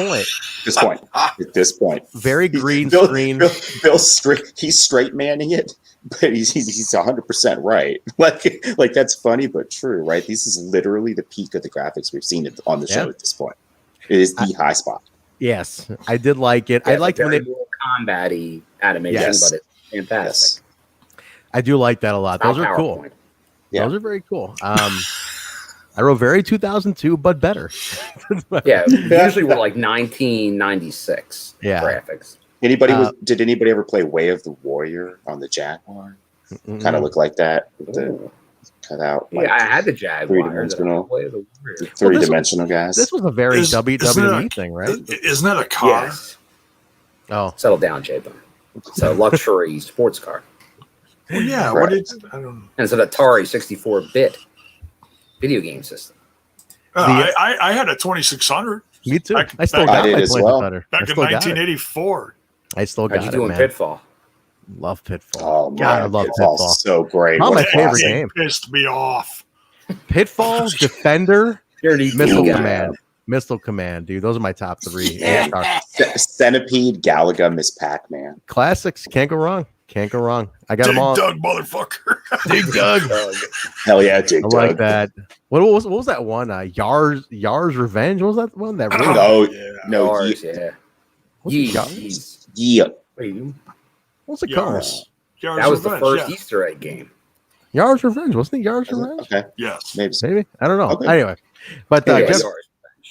point, very green screen. Bill's he's straight manning it, but he's 100% right. Like that's funny but true, right? This is literally the peak of the graphics we've seen on the show at this point. It is the high spot. Yes, I did like it. I liked when they combat-y animation, but it's fantastic. Yes. I do like that a lot. Those are cool. Yeah. Those are very cool. I wrote very 2002, but better. Usually we're like 1996 graphics. Did anybody ever play Way of the Warrior on the Jaguar? Kind of look like that with the cut out. Yeah, I had the Jaguar. Three-dimensional guys. This was a very WWE thing, right? Isn't that a car? Yes. Oh, settle down, J-Bone. It's a luxury sports car. Well, yeah, right. what did I don't know. And it's an Atari 64-bit video game system. I had a 2600. Me too. I did as well. Back in 1984. I still got it. How'd you do in man. Pitfall? Love Pitfall. Oh, God, I love Pitfall. So great. Not my favorite game. Pissed me off. Pitfall, Defender, Missile Command. Missile Command, dude. Those are my top 3. Yeah. Centipede, Galaga, Miss Pac-Man. Classics. Can't go wrong. Can't go wrong. I got them all. Doug, motherfucker. Dig Dug. Hell yeah, Dig I Dug. like that. What was that one? Yar's Revenge. What was that one? That really? Oh, Yeah. no. Ours, yeah. What's it called? Yeez. Yeah. Wait, What's it called? Yar's that was the Revenge, first yeah. Easter egg game. Yar's Revenge. Wasn't it Yar's Revenge? Okay. Yes. Maybe. I don't know. Okay. Anyway, but Yeah, Jeff,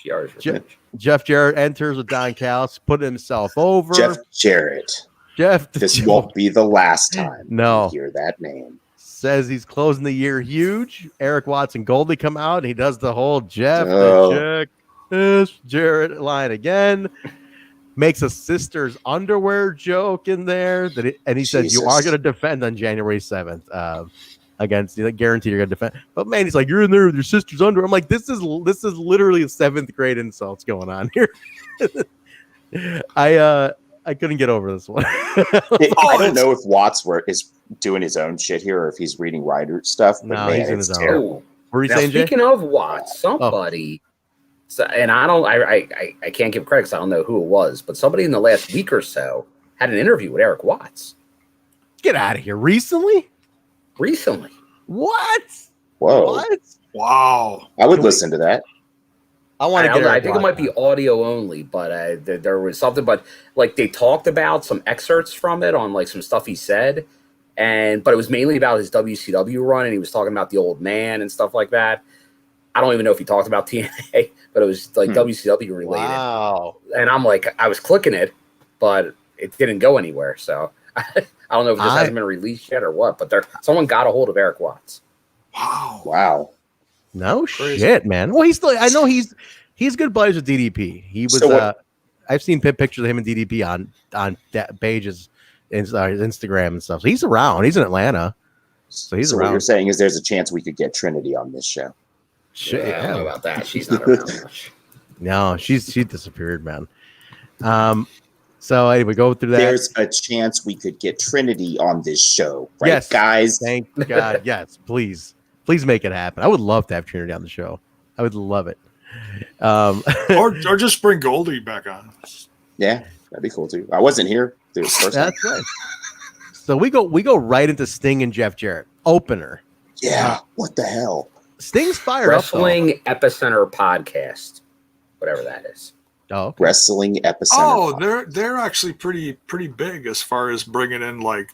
Yar's Je- Revenge. Jeff Jarrett enters with Don Callis, putting himself over. Jeff Jarrett. Jeff This won't be the last time No. you hear that name. says he's closing the year huge. Eric Watts and Goldie come out, and he does the whole Jeff Oh. the Jeff Jarrett line again. Makes a sister's underwear joke in there and he says you Jesus. are going to defend on January 7th against guaranteed you're going to defend. But man, he's like, you're in there with your sister's underwear. I'm like, this is literally 7th grade insults going on here. I couldn't get over this one. I don't know if Watts is doing his own shit here or if he's reading writer stuff. But No, man, he's in it's his own. terrible. Oh, What were you now, saying, Jay? speaking of Watts, somebody, so, and I can't give credit because I don't know who it was, but somebody in the last week or so had an interview with Eric Watts Get out of here. Recently? recently. What? Whoa. What? Wow. I would listen to that. I want to get I Eric think it Watts might be on. audio only, but there was something. But like they talked about some excerpts from it on like some stuff he said, but it was mainly about his WCW run, and he was talking about the old man and stuff like that. I don't even know if he talked about TNA, but it was like WCW related. Wow. And I'm like, I was clicking it, but it didn't go anywhere. So I don't know if this hasn't been released yet or what. But someone got a hold of Eric Watts. Wow. Wow. No Crazy. shit, man. Well, I know he's good buddies with DDP. He was So I've seen pictures of him and DDP on pages his Instagram and stuff. So he's around. He's in Atlanta. So he's What around. you're saying is there's a chance we could get Trinity on this show. Shit, I don't know yeah. about that. She's not around much. No, she disappeared, man. So anyway, go through that. There's a chance we could get Trinity on this show, right, Yes. guys? Thank God. Yes, please make it happen. I would love to have Trinity on the show. I would love it. Or just bring Goldie back on. Yeah, that'd be cool too. I wasn't here the first time. That's right. So we go right into Sting and Jeff Jarrett opener. Yeah, what the hell? Sting's fired Wrestling Epicenter podcast, whatever that is. up. Though. Oh, okay. Wrestling Epicenter. Oh, they're actually pretty big as far as bringing in like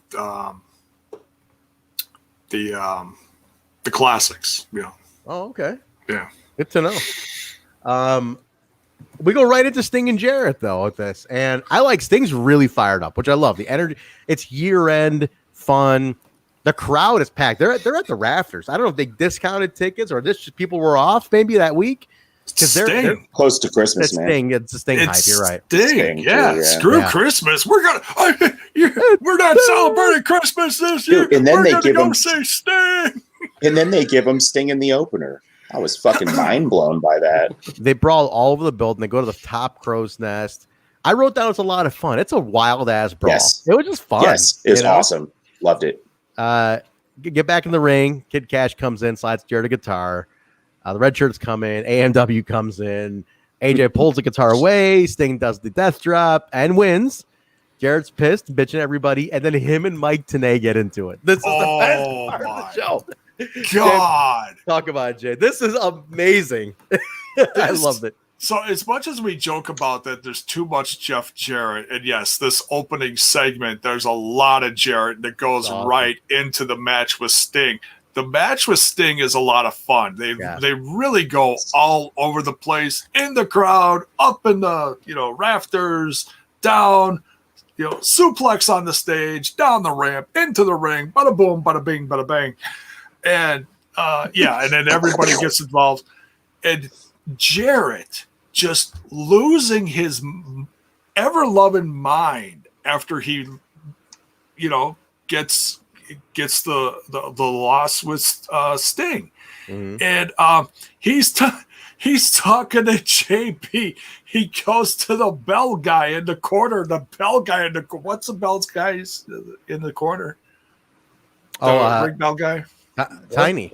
the classics. Yeah. Oh, okay. Yeah. Good to know. We go right into Sting and Jarrett though with this, and I like Sting's really fired up, which I love. The energy, it's year end fun. The crowd is packed. They're at the rafters. I don't know if they discounted tickets or people were off maybe that week because they're Close to Christmas, it's man. Sting. It's a Sting hype. You're right. Sting. Sting, Yeah. too, yeah. Screw Yeah. Christmas. We're not celebrating Christmas this year. Dude, and then we're they gonna give go them- see Sting. And then they give him Sting in the opener. I was fucking mind blown by that. They brawl all over the building. They go to the top crow's nest. I wrote down it's a lot of fun. It's a wild ass brawl. Yes. It was just fun. Yes, it was you know? awesome. Loved it. Get back in the ring. Kid Cash comes in, slides Jarrett a guitar. The Redshirts come in. AMW comes in. AJ pulls the guitar away. Sting does the death drop and wins. Jarrett's pissed, bitching at everybody, and then him and Mike TNA get into it. This is the best part of the show. God. Talk about it, Jay. This is amazing. I loved it. So as much as we joke about that, there's too much Jeff Jarrett, and yes, this opening segment, there's a lot of Jarrett that goes Awesome. right into the match with Sting. The match with Sting is a lot of fun. They really go all over the place, in the crowd, up in the rafters, down, suplex on the stage, down the ramp, into the ring, bada boom, bada bing, bada bang, and and then everybody gets involved, and Jarrett just losing his ever-loving mind after he, gets the loss with Sting, and he's talking to JP. He goes to the bell guy in the corner. The bell guy what's the bell guys in the corner? The ring bell guy. Tiny.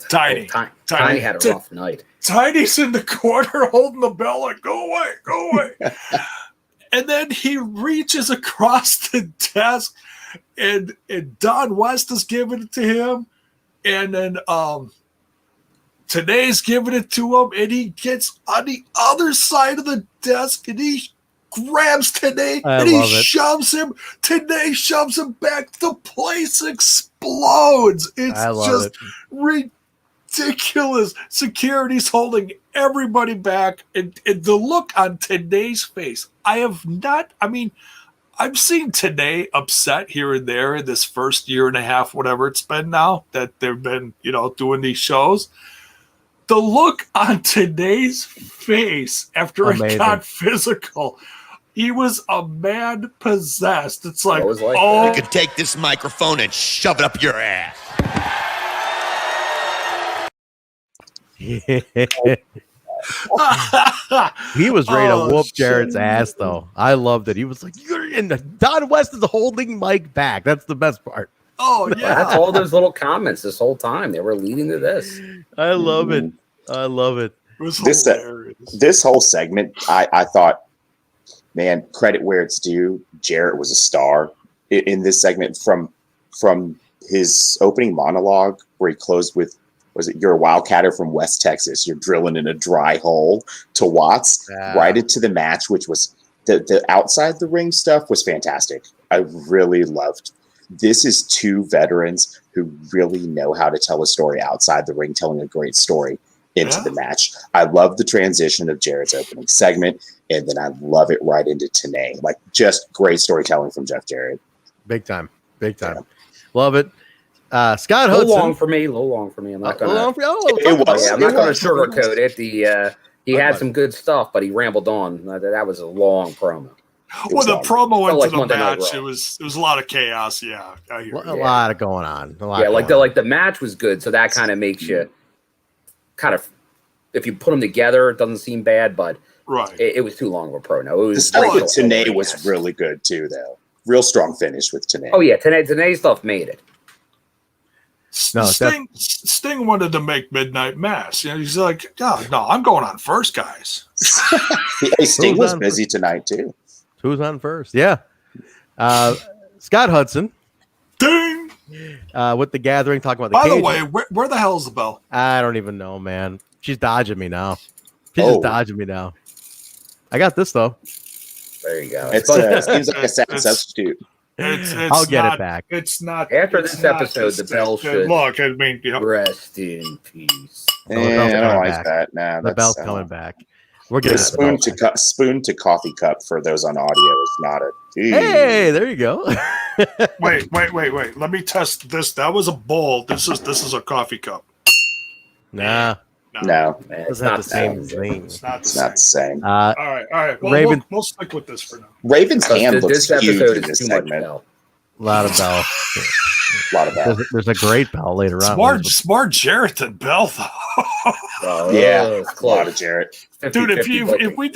Tiny. Tiny had a rough night. Tiny's in the corner holding the bell like, go away. And then he reaches across the desk and Don West is giving it to him. And then TNA's giving it to him, and he gets on the other side of the desk and he grabs TNA and he shoves him. TNA shoves him back. The place explodes. It's just ridiculous. Security's holding everybody back, and the look on TNA's face. I've seen TNA upset here and there in this first year and a half, whatever it's been now that they've been, doing these shows. The look on TNA's face after it got physical. He was a man possessed. It's like, you could take this microphone and shove it up your ass. He was ready to whoop Jarrett's ass, though. I loved it. He was like, Don West is holding Mike back. That's the best part. Oh, yeah. That's all those little comments this whole time. They were leading to this. I love it. I love it. It was hilarious. This whole segment, I thought, man, credit where it's due. Jarrett was a star in this segment from his opening monologue where he closed with, was it, you're a wildcatter from West Texas. You're drilling in a dry hole to Watts, right into the match, which was the outside the ring stuff was fantastic. I really loved. This is two veterans who really know how to tell a story outside the ring, telling a great story into the match. I love the transition of Jarrett's opening segment, and then I love it right into TNA. Like, just great storytelling from Jeff Jarrett. Big time. Love it. Scott Hudson. A little long for me. I'm not going to. It was. I'm not going to sugarcoat it. He had some good stuff, but he rambled on. That was a long promo. Well, the promo into the match, it was a lot of chaos. Yeah, I hear a lot of going on. The match was good, so that kind of makes you kind of, if you put them together, it doesn't seem bad, but it was too long of a promo. It was the stuff with TNA was really good too, though. Real strong finish with TNA. Oh yeah, TNA stuff made it. Sting wanted to make Midnight Mass. He's like, no, I'm going on first, guys. Hey, Sting was busy tonight too. Who's on first? Yeah. Scott Hudson. Ding! With the gathering, talking about the By the way, where the hell is the bell? I don't even know, man. She's dodging me now. Just dodging me now. I got this, though. There you go. It seems like a sad substitute. I'll get it back. It's not. After this episode, the bell should look. I mean, rest in peace. I don't like that. Nah, the bell's coming back. We're getting spoon to coffee cup for those on audio is not a. Hey, there you go. Wait. Let me test this. That was a bowl. This is a coffee cup. Nah. No, it's not the same thing. It's not the same. All right. Well, Raven, we'll stick with this for now. Raven's hand looks huge in this segment. A lot of bell. There's a great bell later on. Smart Jarrett and Bell, though. Yeah, a lot of Jarrett. Dude, if we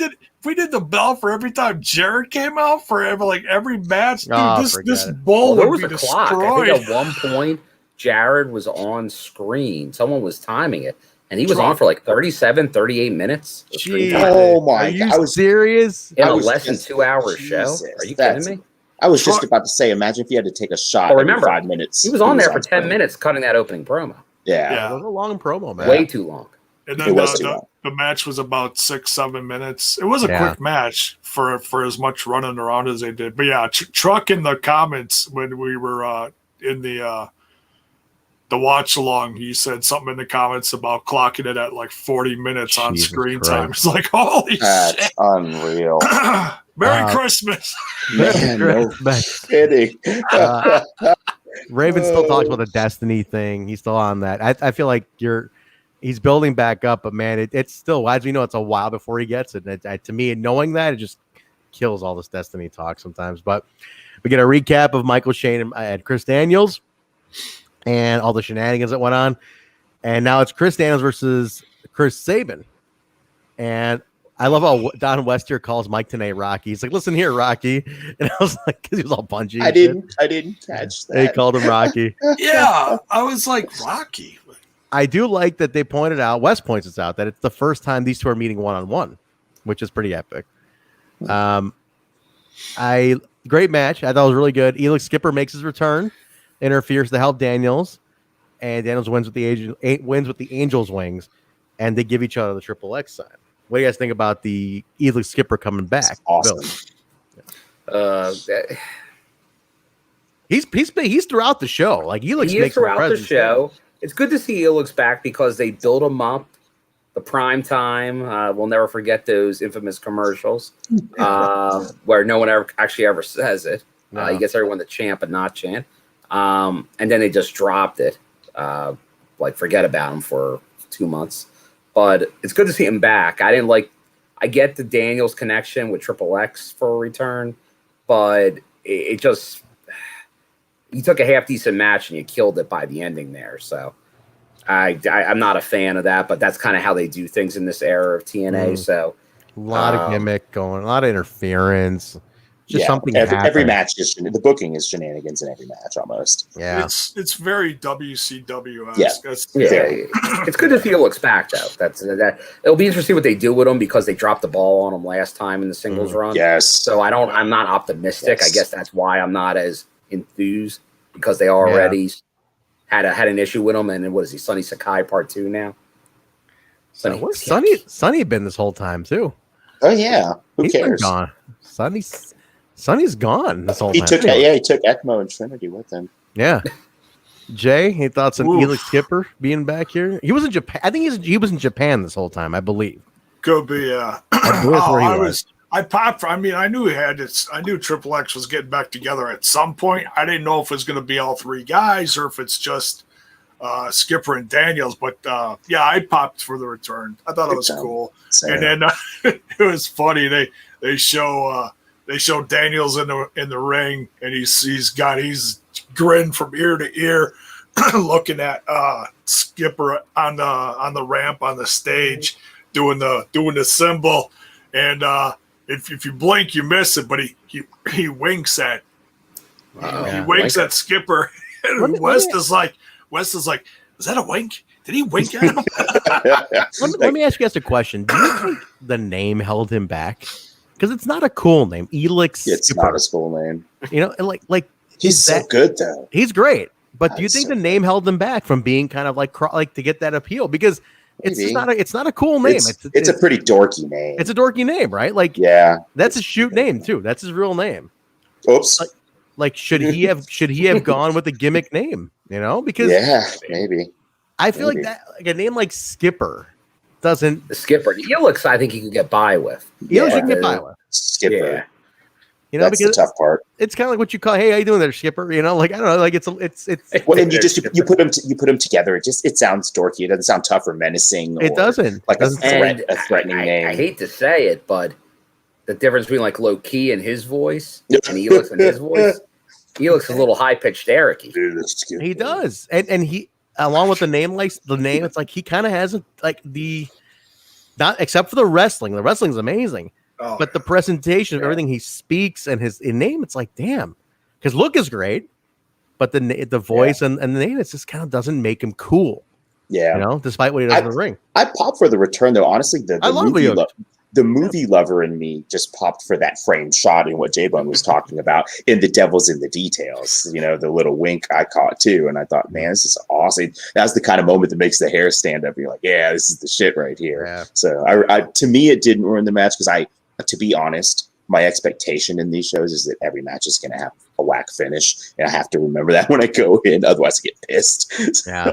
did the bell for every time Jarrett came out for every match, dude, this bowl would be destroyed. Clock. I think at one point Jarrett was on screen. Someone was timing it. And he was on for like 37, 38 minutes. Oh my God. Are you serious? In a less than 2 hour show? Are you kidding me? I was just about to say, imagine if you had to take a shot every 5 minutes. He was on there for 10 minutes cutting that opening promo. Yeah. It was a long promo, man. Way too long. And then the match was about 6-7 minutes. It was a quick match for as much running around as they did. But yeah, Truck in the comments when we were in the watch along, he said something in the comments about clocking it at like 40 minutes on screen time. It's like, holy That's shit. Unreal. Merry Christmas. Man, no kidding. Raven still talks about the Destiny thing. He's still on that. I feel like he's building back up, but man, it's still, as we know, it's a while before he gets it. And to me, knowing that, it just kills all this Destiny talk sometimes. But we get a recap of Michael Shane and Chris Daniels and all the shenanigans that went on. And now it's Chris Daniels versus Chris Sabin. And I love how Don West here calls Mike TNA Rocky. He's like, listen here, Rocky. And I was like, because he was all punchy. I didn't catch that. They called him Rocky. Yeah. I was like, Rocky. I do like that they pointed out, Wes points this out, that it's the first time these two are meeting one-on-one, which is pretty epic. Great match. I thought it was really good. Elix Skipper makes his return, interferes to help Daniels, and Daniels wins with the Angels wings, and they give each other the Triple X sign. What do you guys think about the Elix Skipper coming back? That's awesome. He's throughout the show. Like Elix makes throughout the show. It's good to see Elix back because they build him up. The prime time. We'll never forget those infamous commercials where no one ever says it. No. He gets everyone to chant but not chant. And then they just dropped it. Forget about him for 2 months. But it's good to see him back. I get the Daniels connection with Triple X for a return, but it just, you took a half decent match and you killed it by the ending there. So I'm not a fan of that, but that's kind of how they do things in this era of TNA. So a lot of gimmick going, a lot of interference. Just something. Every match is the booking is shenanigans in every match almost. Yeah, it's very WCW. Yeah, it's good to see Elix back though. That it'll be interesting what they do with him because they dropped the ball on him last time in the singles run. Yes. So I'm not optimistic. Yes. I guess that's why I'm not as enthused because they already had an issue with him. And what is he? Sonny Sakai Part 2 now. Where's Sonny been this whole time too? Oh yeah, who He's been cares? Gone. Sonny's gone this whole time. He took ECMO and Trinity with him. Yeah. Jay, any thoughts on Elix Skipper being back here? He was in Japan. I think he was in Japan this whole time, I believe. Could be, yeah. I popped. I mean, I knew he had it. I knew Triple X was getting back together at some point. I didn't know if it was going to be all three guys or if it's just Skipper and Daniels. But yeah, I popped for the return. I thought it was cool. Same. And then it was funny. They show Daniels in the ring, and he's grinned from ear to ear, looking at Skipper on the ramp on the stage, doing the symbol, and if you blink, you miss it. But he winks at at Skipper, and West is like, is that a wink? Did he wink at him? Let me ask you guys a question. Do you think the name held him back? Because it's not a cool name, Elix. It's Skipper. not a cool name. And he's so good though. He's great, but do you think the name held him back from being kind of like to get that appeal? Because it's not a cool name. It's a pretty dorky name. It's a dorky name, right? That's a shoot name too. That's his real name. Oops. Should he have gone with the gimmick name? Because maybe. I feel like that a name like Skipper doesn't. The Skipper, Elix, I think he could get by with. Elix can get by with Skipper. Yeah. That's because the tough part. It's kind of like what you call, "Hey, how you doing there, Skipper?" I don't know, it's. Well, and you put them together. It sounds dorky. It doesn't sound tough or menacing. It doesn't. Like a threatening name. I hate to say it, but the difference between like low key and his voice and Elix and his voice, Elix is a little high pitched, Eric. He does, and he, along with the name, it's like he kind of has not except for the wrestling. The wrestling's amazing. But the presentation of everything he speaks and his name, it's like, damn. Because look is great, but the voice and the name, it just kind of doesn't make him cool. Yeah. Despite what he does in the ring. I popped for the return, though. Honestly, the movie lover in me just popped for that frame shot and what J-Bone was talking about in The Devil's in the Details. The little wink I caught too. And I thought, man, this is awesome. That's the kind of moment that makes the hair stand up. You're like, yeah, this is the shit right here. Yeah. So to me, it didn't ruin the match because to be honest, my expectation in these shows is that every match is going to have a whack finish. And I have to remember that when I go in, otherwise I get pissed. Yeah.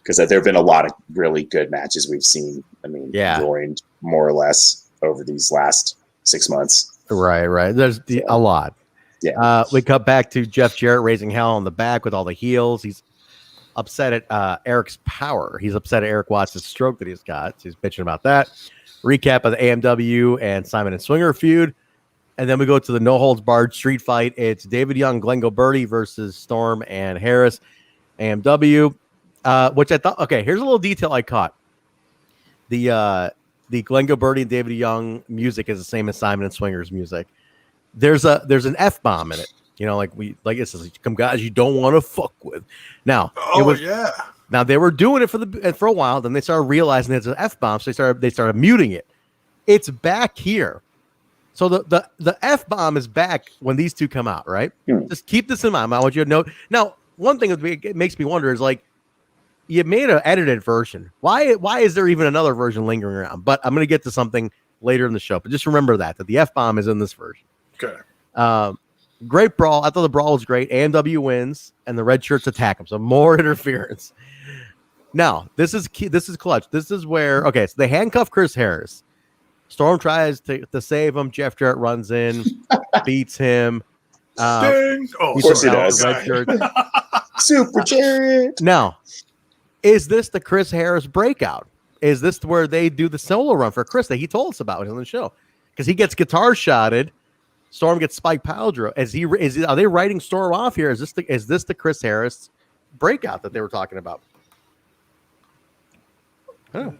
Because there have been a lot of really good matches we've seen. I mean, joined more or less over these last 6 months. Right. There's a lot. Yeah. We cut back to Jeff Jarrett raising hell on the back with all the heels. He's upset at Eric's power. He's upset at Eric Watts' stroke that he's got. So he's bitching about that. Recap of the AMW and Simon and Swinger feud. And then we go to the no-holds-barred street fight. It's David Young, Glen Gilberti versus Storm and Harris. AMW. Which I thought, okay, here's a little detail I caught. The Glen Gilberti and David Young music is the same as Simon and Swinger's music. There's an F-bomb in it. It says, "Come guys you don't want to fuck with." Now, Now they were doing it for a while, then they started realizing it's an F-bomb, so they started muting it. It's back here. So the F-bomb is back when these two come out, right? Just keep this in mind. I want you to know. Now, one thing that it makes me wonder is like, you made an edited version. Why is there even another version lingering around? But I'm going to get to something later in the show. But just remember that the F-bomb is in this version. Okay. Great brawl. I thought the brawl was great. AMW wins, and the Redshirts attack them. So more interference. Now, this is key. This is clutch. This is where, okay, so they handcuff Chris Harris. Storm tries to save him. Jeff Jarrett runs in, beats him. Ding! Oh, of course he does. Super Jarrett. Now, is this the Chris Harris breakout? Is this where they do the solo run for Chris that he told us about on the show? Because he gets guitar shotted. Storm gets Spike Paldro. Are they writing Storm off here? Is this the Chris Harris breakout that they were talking about? No,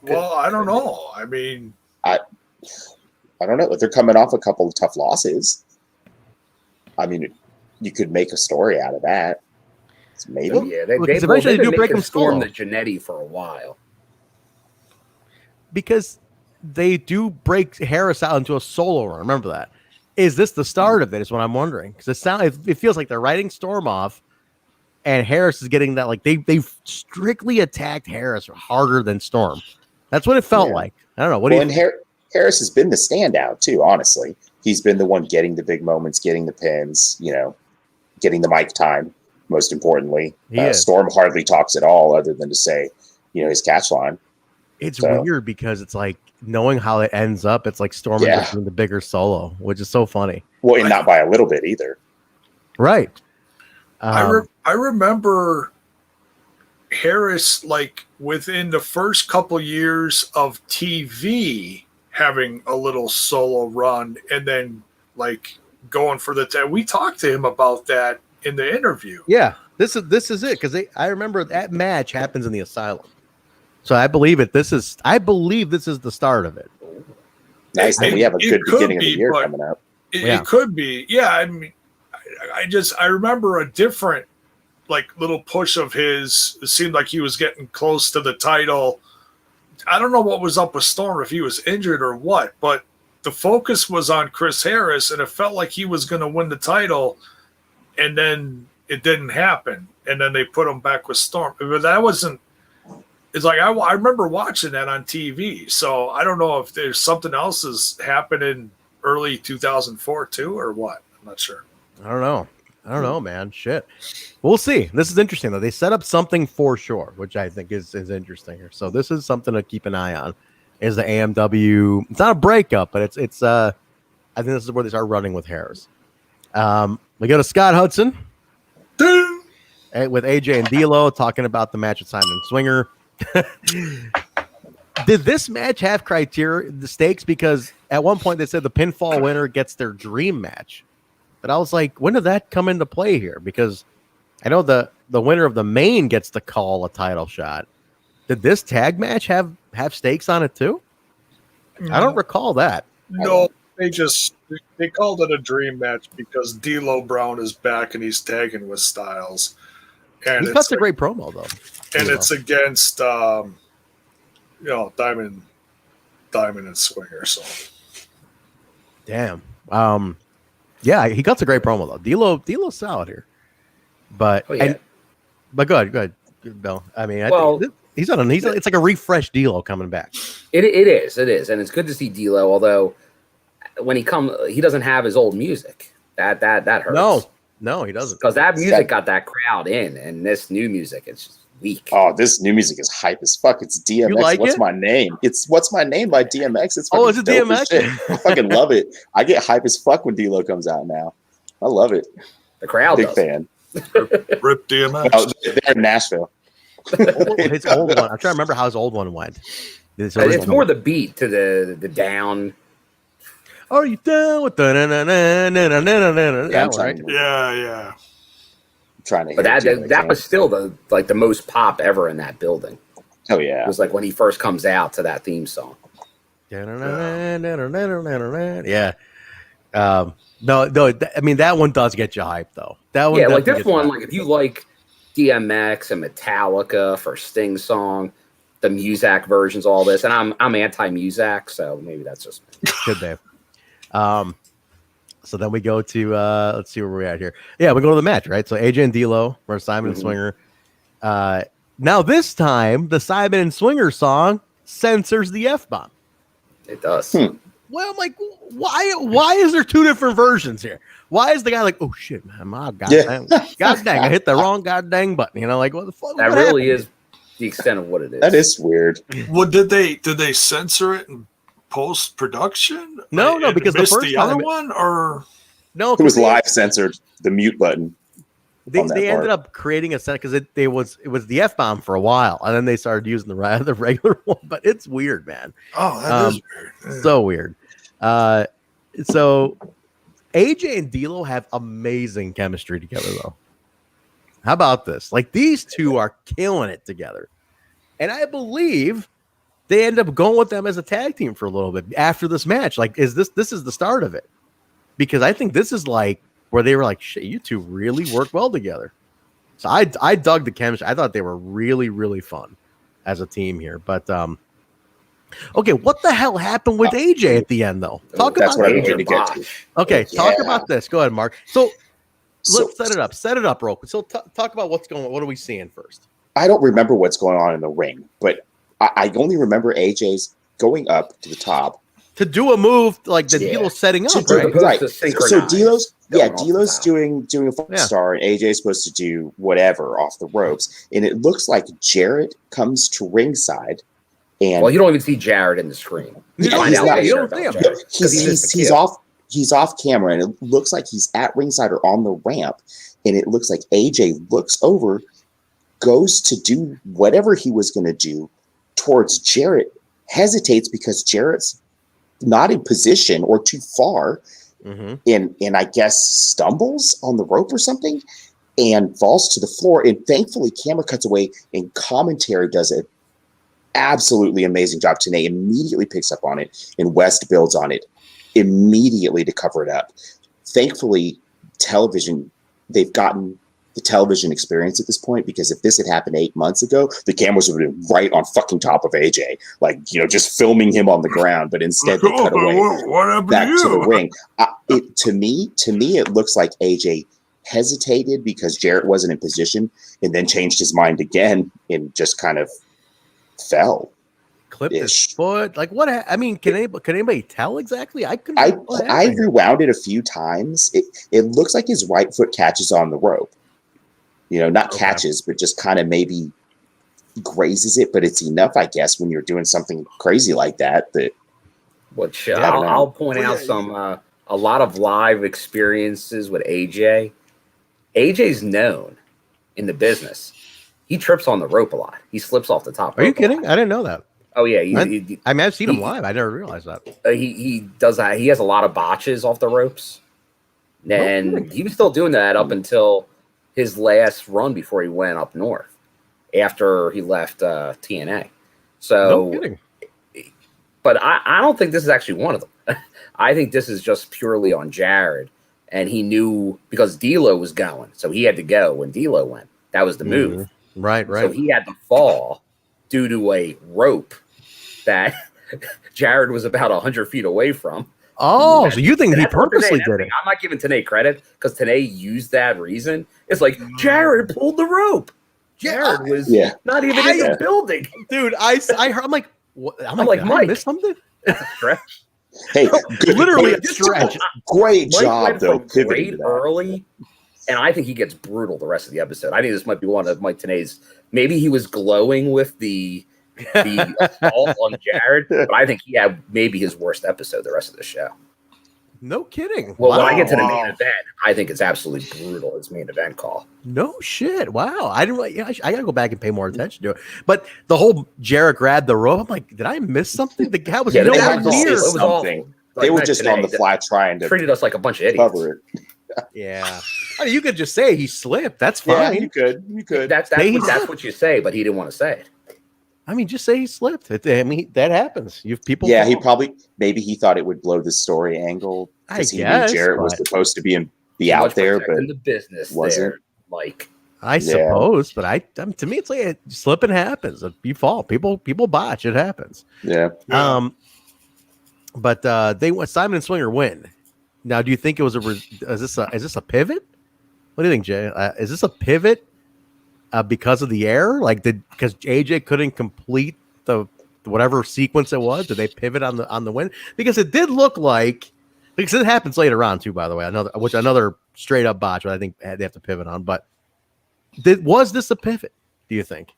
I don't know. I mean, I don't know. They're coming off a couple of tough losses. I mean, you could make a story out of that. Maybe. Yeah, they've eventually been do break making them Storm solo. the Jannetty for a while. Because they do break Harris out into a solo run. Remember that. Is this the start of it? Is what I'm wondering. Because it feels like they're writing Storm off, and Harris is getting that. Like they've strictly attacked Harris harder than Storm. That's what it felt like. I don't know. What do you think? Harris has been the standout too. Honestly, he's been the one getting the big moments, getting the pins. Getting the mic time. Most importantly, Storm hardly talks at all, other than to say, his catch line. It's weird because it's like knowing how it ends up. It's like Storm is doing the bigger solo, which is so funny. Well, and not by a little bit either. Right. I remember Harris, like within the first couple years of TV, having a little solo run, and then like going for the. We talked to him about that in the interview. Yeah, this is it because I remember that match happens in the Asylum, so I believe this is the start of it. Nice that we have a good beginning of the year coming up. It could be, yeah. I mean, I remember a different like little push of his. It seemed like he was getting close to the title. I don't know what was up with Storm, if he was injured or what, but the focus was on Chris Harris, and it felt like he was going to win the title. And then it didn't happen. And then they put him back with Storm. But that wasn't – it's like I remember watching that on TV. So I don't know if there's something else has happened in early 2004 too or what. I'm not sure. I don't know, man. Shit. We'll see. This is interesting, though. They set up something for sure, which I think is interesting here. So this is something to keep an eye on. Is the AMW – it's not a breakup, but it's I think this is where they start running with Harris. We go to Scott Hudson with AJ and D'Lo talking about the match with Simon and Swinger. Did this match have the stakes? Because at one point they said the pinfall winner gets their dream match. But I was like, when did that come into play here? Because I know the winner of the main gets to call a title shot. Did this tag match have stakes on it too? No. I don't recall that. No. They called it a dream match because D'Lo Brown is back and he's tagging with Styles. And he cuts a great promo though. And it's against Diamond and Swinger. So damn. Yeah, he cuts a great promo though. D'Lo's solid here. But go ahead, Bill. I mean, he's it's like a refreshed D'Lo coming back. It is, and it's good to see D'Lo, although when he doesn't have his old music. That hurts. No, he doesn't. Because that music got that crowd in, and this new music, it's just weak. Oh, this new music is hype as fuck. It's DMX. You like What's my name? It's What's My Name by DMX. It's is it DMX? I fucking love it. I get hype as fuck when D'Lo comes out now. I love it. The crowd big fan. Rip DMX. Oh, they're in Nashville. His old one. I'm trying to remember how his old one went. It's more the beat to the down. Are you down with the right? Yeah. I'm trying to. But that was still the most pop ever in that building. Oh yeah. It was like when he first comes out to that theme song. Yeah. No. I mean that one does get you hyped though. That one. Yeah, like this one. Like if you like DMX and Metallica for Sting song, the Muzak versions, all this, and I'm anti-Muzak, so maybe that's just Good, Dave. So then we go to let's see where we're at here. Yeah, we go to the match, right? So AJ and D'Lo versus Simon and Swinger. Now this time the Simon and Swinger song censors the F-bomb. it does. Well, I'm like, why is there two different versions here? Why is the guy like, oh shit, man, god dang, I hit the wrong god dang button, you know, like what the fuck? That really is the extent of what it is. That is weird. Well, did they censor it in post production? No, because the first the time other one, or no, It was live censored, the mute button. They ended up creating a set because it was the F-bomb for a while, and then they started using the regular one. But it's weird, man. oh, that is weird. So weird. So AJ and D'Lo have amazing chemistry together, though. How about this? Like, these two are killing it together, and I believe they end up going with them as a tag team for a little bit after this match. Like, this is the start of it, because I think this is like where they were like, shit, you two really work well together. So I dug the chemistry. I thought they were really, really fun as a team here. But okay, what the hell happened with AJ at the end, though? Talk That's about what I AJ. wanted to get to. Okay, Yeah. talk about this. Go ahead, Mark. So let's So- set it up. Set it up real quick. So talk about what's going on. What are we seeing first? I don't remember what's going on in the ring, but I only remember AJ's going up to the top. To do a move like the Yeah. D'Lo's setting up, To do- right? right. To So synchronize D'Lo's going off the D'Lo's top. doing a full Yeah. star, and AJ's supposed to do whatever off the ropes, and it looks like Jarrett comes to ringside, and Well, you don't even see Jared in the screen. You don't find see out him. later You don't about see him. Jared, 'cause he missed the he's off camera, and it looks like he's at ringside or on the ramp, and it looks like AJ looks over, goes to do whatever he was going to do towards Jarrett, hesitates because Jarrett's not in position or too far, Mm-hmm. and I guess stumbles on the rope or something and falls to the floor. And thankfully, camera cuts away, and commentary does an absolutely amazing job. TNA immediately picks up on it, and West builds on it immediately to cover it up. Thankfully, television, they've gotten the television experience at this point, because if this had happened 8 months ago, the cameras would have been right on fucking top of AJ, like, you know, just filming him on the ground. But instead, they cut away What happened back to to the you? ring. To me, it looks like AJ hesitated because Jarrett wasn't in position, and then changed his mind again and just kind of fell. Clipped his Ish. foot. Like what? I mean, can anybody tell exactly? I couldn't. I what happened here. rewound it a few times. It looks like his right foot catches on the rope. You know, not Okay. catches, but just kind of maybe grazes it. But it's enough, I guess, when you're doing something crazy like that. That Which I don't know. I'll point out some a lot of live experiences with AJ. AJ's known in the business. He trips on the rope a lot. He slips off the top. Are you rope a lot. kidding? I didn't know that. Oh yeah, I mean, I've seen him he- live. I never realized that. he does that. He has a lot of botches off the ropes, and kidding. he was still doing that up until his last run before he went up north after he left TNA. No So, kidding. but I don't think this is actually one of them. I think this is just purely on Jared, and he knew because D'Lo was going, so he had to go when D'Lo went. That was the move. Right. So he had to fall due to a rope that Jared was about 100 feet away from. Oh, so you think he That's what purposely Tenay- did it? I'm not giving Tenay credit because Tenay used that reason. It's like Jared pulled the rope. Jared was Yeah. not even in the building. Dude, I heard. I'm like, what? I'm like, like, did I Mike. miss something? Stretch. hey, good, Literally a great, stretch. great Mike job went though, from pivoting great to that. early, and I think he gets brutal the rest of the episode. I think this might be one of Mike Tenay's. Maybe he was glowing with the assault on Jared, but I think he had maybe his worst episode the rest of the show. No kidding. Well, when Wow. I get to the main event, I think it's absolutely brutal. His main event call. No shit. Wow. I didn't. Yeah, I gotta go back and pay more attention to it. But the whole Jarrett grabbed the rope. I'm like, did I miss something? The guy was Yeah, nowhere that was near. It was awful. something. Like, They were Mike just Tenay on the fly trying to treated us like a bunch of idiots. cover it. Yeah. I mean, you could just say he slipped. That's Yeah, fine. you could. That's They- that's what you say, but he didn't want to say it. I mean, just say he slipped. I mean, that happens. You've people. Yeah, he fall. probably maybe he thought it would blow the story angle I because he guess, knew Jarrett was but- supposed to be Too out much there, protecting but the business wasn't. there. Like I suppose, but to me, it's like slipping happens. You fall. People botch. It happens. Yeah. But Simon and Swinger win. Now, do you think it was is this a pivot? What do you think, Jay? Is this a pivot because of the error? Like, because AJ couldn't complete the whatever sequence it was? Did they pivot on the win? Because it did look like, because it happens later on too, by the way. Another straight up botch, but I think they have to pivot on. But was this a pivot? Do you think?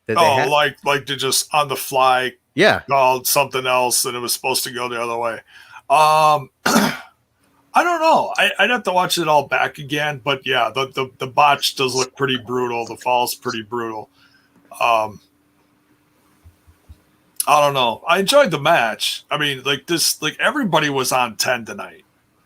Like to just on the fly, called something else, and it was supposed to go the other way. I don't know. I'd have to watch it all back again, but yeah, the botch does look pretty brutal. The fall's pretty brutal. I don't know. I enjoyed the match. I mean, like everybody was on 10 tonight.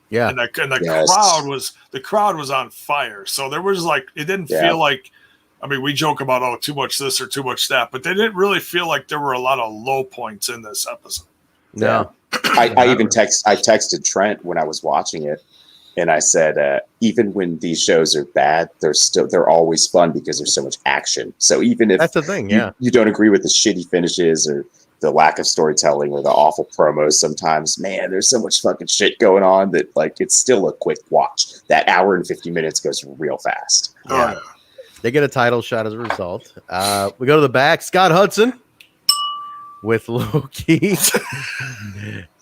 Yeah, and the crowd was on fire. So there was it didn't feel like. I mean, we joke about too much this or too much that, but they didn't really feel like there were a lot of low points in this episode. No. I texted Trent when I was watching it, and I said, even when these shows are bad, they're always fun because there's so much action. So even if that's the thing, you don't agree with the shitty finishes or the lack of storytelling or the awful promos, sometimes, man, there's so much fucking shit going on that it's still a quick watch. That hour and 50 minutes goes real fast. Yeah. They get a title shot as a result. We go to the back. Scott Hudson with Low-Key.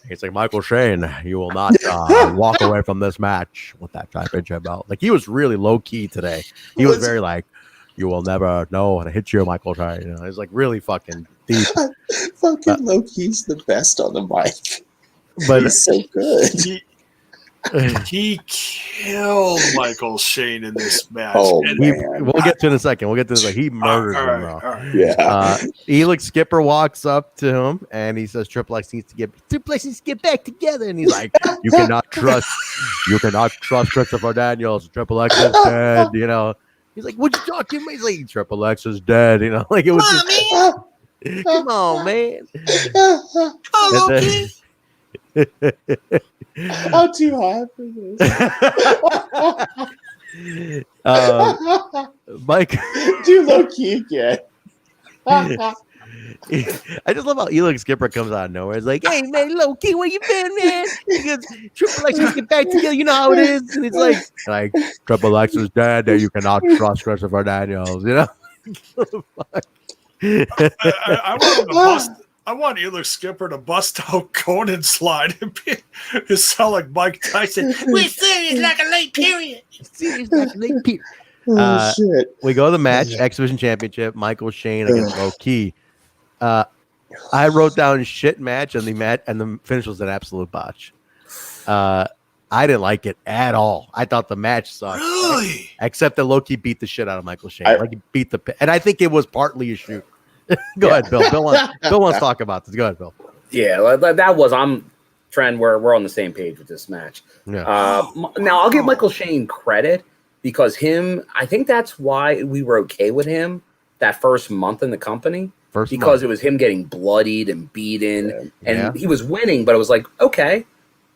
He's like, Michael Shane, you will not walk away from this match with that championship belt. Like, he was really low-key today. He was very like, you will never know how to hit you, Michael Shane. You know, he's like really fucking deep. Fucking Low-Key's the best on the mic. But he's so good. He killed Michael Shane in this match. Oh, man. We'll get to it in a second. He murders him. Right. Yeah. Elix Skipper walks up to him and he says, Triple X needs to get back together. And he's like, you cannot trust Christopher Daniels. Triple X is dead. You know, he's like, what you talking about? He's like, Triple X is dead. You know, like it was come on, man. I'm too high for this. Mike, do Low-Key again. I just love how Elix Skipper comes out of nowhere. It's like, hey man, Low-Key, where you been, man? He goes, Triple X, let's get back together. You know how it is. And it's like Triple X is dead. You cannot trust Christopher Daniels. You know. I want Elix Skipper to bust out Konnan's line and sound like Mike Tyson. We're serious like a late period. Shit. We go to the match, X Division Championship, Michael Shane against Low-Key. I wrote down shit match, and the finish was an absolute botch. I didn't like it at all. I thought the match sucked. Really? Except that Low-Key beat the shit out of Michael Shane. He beat and I think it was partly a shoot. Go ahead, Bill. Bill wants to talk about this. Go ahead, Bill. Yeah, that was Trent. We're on the same page with this match. Yeah. Now I'll give Michael Shane credit because I think that's why we were okay with him that first month in the company. Because it was him getting bloodied and beaten, and he was winning, but it was like, okay,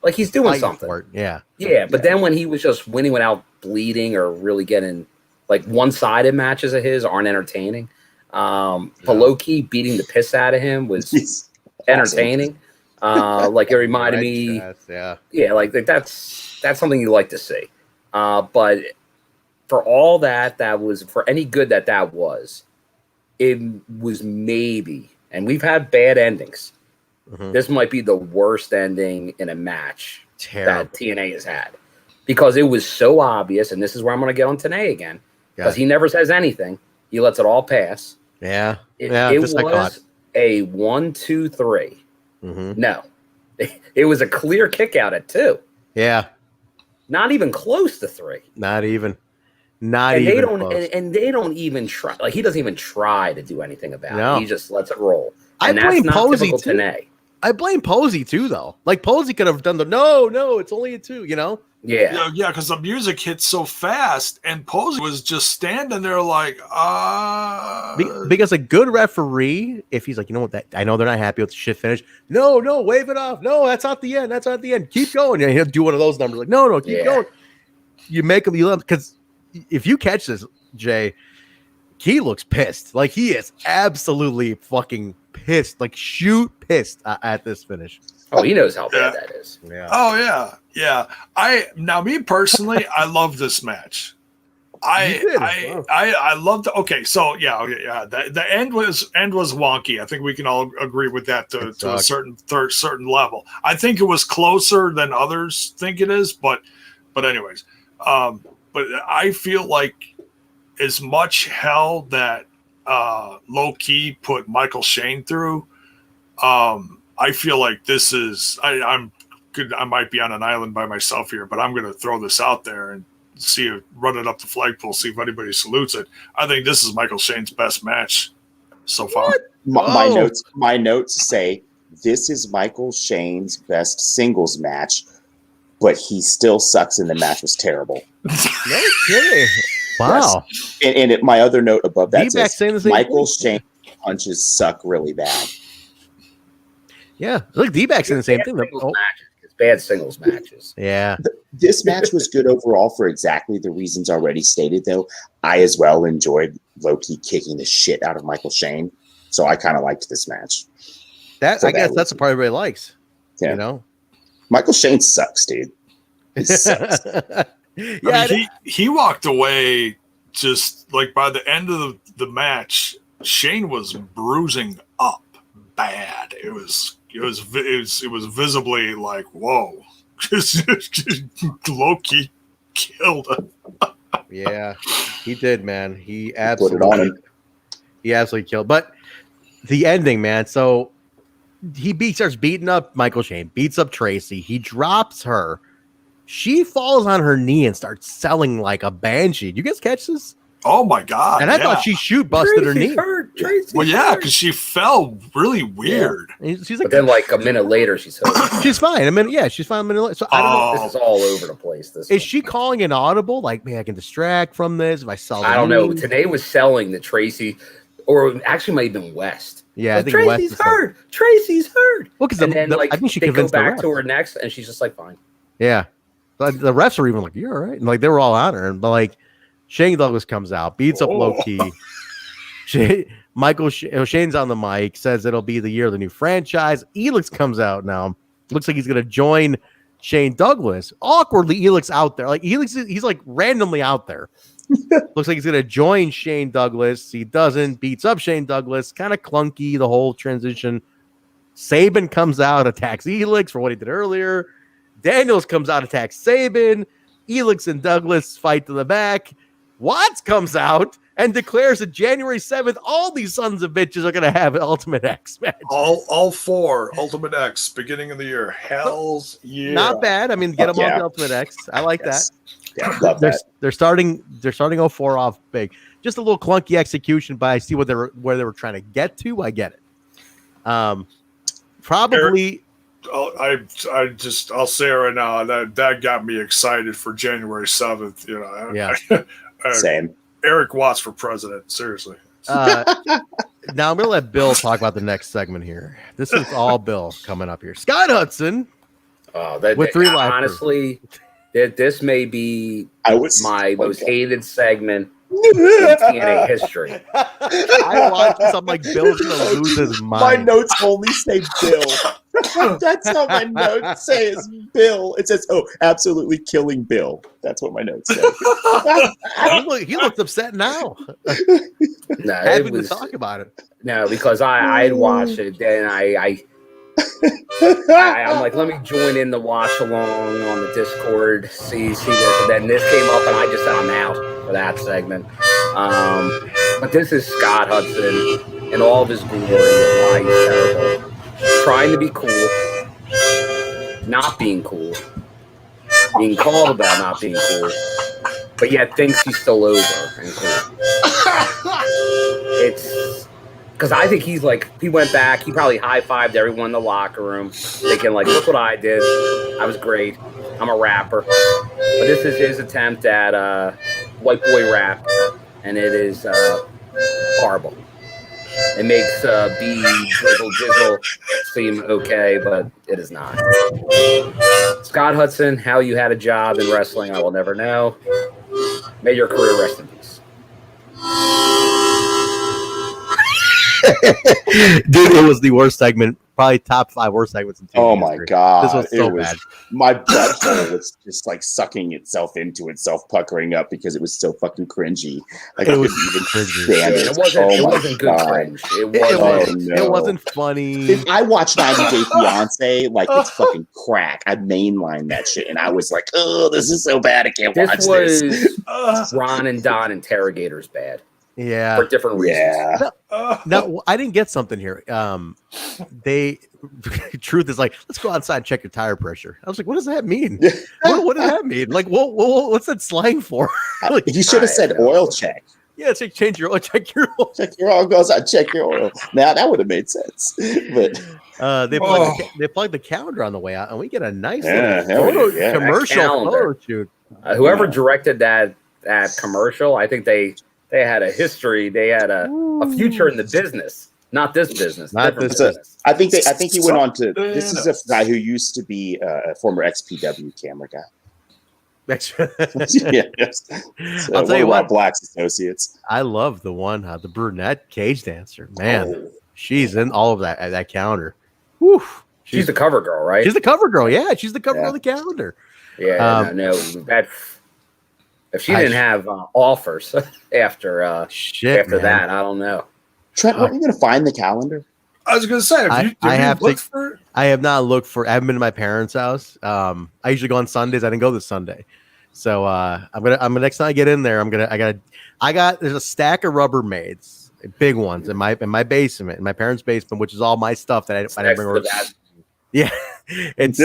like he's doing something. Yeah. But then when he was just winning without bleeding or really getting like one-sided matches of his aren't entertaining. But Low-Key beating the piss out of him was entertaining. Like it reminded me, like that's something you like to see. But for all that was for any good that was, it was maybe, and we've had bad endings. Mm-hmm. This might be the worst ending in a match that TNA has had because it was so obvious. And this is where I'm going to get on TNA again because he never says anything. He lets it all pass. Yeah. It was a 1, 2, 3. Mm-hmm. No, it was a clear kick out at 2. Yeah. Not even close to 3. Not even. And they don't even try. Like he doesn't even try to do anything about it. He just lets it roll. And that's not typical TNA. I blame Posey too, though. Like Posey could have done no, it's only a 2. You know. Yeah, because the music hit so fast, and Posey was just standing there like, Because a good referee, if he's like, you know what, I know they're not happy with the shit finish. No, wave it off. No, that's not the end. That's not the end. Keep going. And he'll do one of those numbers like, no, keep going. You make them, because if you catch this, Jay, he looks pissed. Like he is absolutely fucking pissed. Like shoot pissed at this finish. Oh, he knows how bad that is. Yeah. Oh yeah. Me personally, I love this match. I loved. Okay, so yeah. The end was wonky. I think we can all agree with that to a certain level. I think it was closer than others think it is, but anyways, but I feel like as much hell that Low Key put Michael Shane through, I feel like this is. I'm good. I might be on an island by myself here, but I'm going to throw this out there and run it up the flagpole, see if anybody salutes it. I think this is Michael Shane's best match so far. My notes say this is Michael Shane's best singles match, but he still sucks and the match was terrible. No kidding. Wow. Yes. And my other note above that says Michael Shane punches suck really bad. Yeah, look, D-Bac's saying the same thing. It's bad singles matches. Yeah. This match was good overall for exactly the reasons already stated, though. I as well enjoyed Low-Key kicking the shit out of Michael Shane, so I kind of liked this match. I guess that's the part everybody likes. Yeah. You know? Michael Shane sucks, dude. He sucks. He walked away just like by the end of the match, Shane was bruising up bad. It was visibly like, whoa. Low-Key killed him. Yeah, he did, man. He put it on him. He absolutely killed. But the ending, man. So he starts beating up Michael Shane, beats up Tracy. He drops her. She falls on her knee and starts selling like a banshee. Do you guys catch this? Oh my god! And I thought she busted her knee. Well, yeah, because she fell really weird. Yeah. She's like, but then, like a minute later, she's fine. She's fine. A minute later. So I don't know. This is all over the place. Is she calling an audible? Like, man, I can distract from this if I sell. I don't know. Today was selling that Tracy, or actually might have been West. Yeah, I think Tracy's hurt. Tracy's hurt. Well, because I think she they convinced go back to her next, and she's just like, fine. Yeah, but the refs were even like, "You're all right," and like they were all on her, but like. Shane Douglas comes out, beats up Low-Key. Shane's on the mic, says it'll be the year of the new franchise. Elix comes out now. Looks like he's going to join Shane Douglas. Awkwardly, Elix out there. Like he's like randomly out there. Looks like he's going to join Shane Douglas. He doesn't. Beats up Shane Douglas. Kind of clunky, the whole transition. Sabin comes out, attacks Elix for what he did earlier. Daniels comes out, attacks Sabin. Elix and Douglas fight to the back. Watts comes out and declares that January 7th, all these sons of bitches are going to have an Ultimate X match. All four Ultimate X, beginning of the year. Hell's yeah. Not bad. I mean, get them on the Ultimate X. I like that. Yeah, love that. They're starting 04 off big. Just a little clunky execution, but I see where they were trying to get to. I get it. Probably. I'll say it right now that got me excited for January 7th. You know. Yeah. Same. Eric Watts for president. Seriously. Now I'm going to let Bill talk about the next segment here. This is all Bill coming up here. Scott Hudson. With 3 live. Honestly, this may be my most hated segment in TNA history. I watched this. I'm like, Bill's going to lose his mind. My notes only say Bill. That's how my notes say is Bill. It says, absolutely killing Bill. That's what my notes say. He looked upset now. No, having to talk about it. No, because I had watched it, then I'm like, let me join in the watch along on the Discord, see this, and then this came up, and I just said I'm out for that segment. But this is Scott Hudson in all of his glory, why he's terrible. Trying to be cool, not being cool, being called about not being cool, but yet thinks he's still over and cool. It's because I think he went back, he probably high-fived everyone in the locker room, thinking like, look what I did, I was great, I'm a rapper. But this is his attempt at white boy rap, and it is horrible. It makes B Drizzle Jizzle seem okay, but it is not. Scott Hudson, how you had a job in wrestling, I will never know. May your career rest in peace. Dude, it was the worst segment, probably top 5 worst segments in TNA Oh my history. god, This was so bad. My butthole was just like sucking itself into itself, puckering up because it was so fucking cringy. Like It I was couldn't even cringy. stand Yeah, it. it wasn't. It my wasn't good God. cringe. It It, wasn't. no. it wasn't funny. If I watched 90 Day Fiance like it's fucking crack, I'd mainline that shit, and I was like, "Oh, this is so bad, I can't watch This this." was Ron and Don Interrogators bad Yeah. for different reasons. Yeah, No, I didn't get something here. Truth is like, let's go outside and check your tire pressure. I was like, what does that mean? What does that mean? Like, what's that slang for? Like, you should have said oil check. yeah, it's like change your oil, check your oil. Check your oil. Goes out, check your oil. Now that would have made sense, but They plugged the calendar on the way out, and we get a nice Yeah, little hell photo, yeah. commercial Calendar. photo shoot. Whoever directed that commercial, I think they had a history. They had a future in the business, not this business. Not different this business. I think he went on to. This is a guy who used to be a former XPW camera guy. Yeah, yes. So I'll tell you what, Black's Associates. I love the one, the brunette cage dancer. Man, she's in all of that calendar. Whew. She's the cover girl, right? She's the cover girl. Yeah, she's the cover of the calendar. Yeah, no, that if she didn't have offers after that, I don't know. Trent, aren't you going to find the calendar? I was going to say, I have looked for it? I have not looked for. I haven't been to my parents' house. I usually go on Sundays. I didn't go this Sunday, so I'm gonna next time I get in there. I got. There's a stack of Rubbermaids, big ones in my basement, in my parents' basement, which is all my stuff that I didn't bring over. Yeah, it's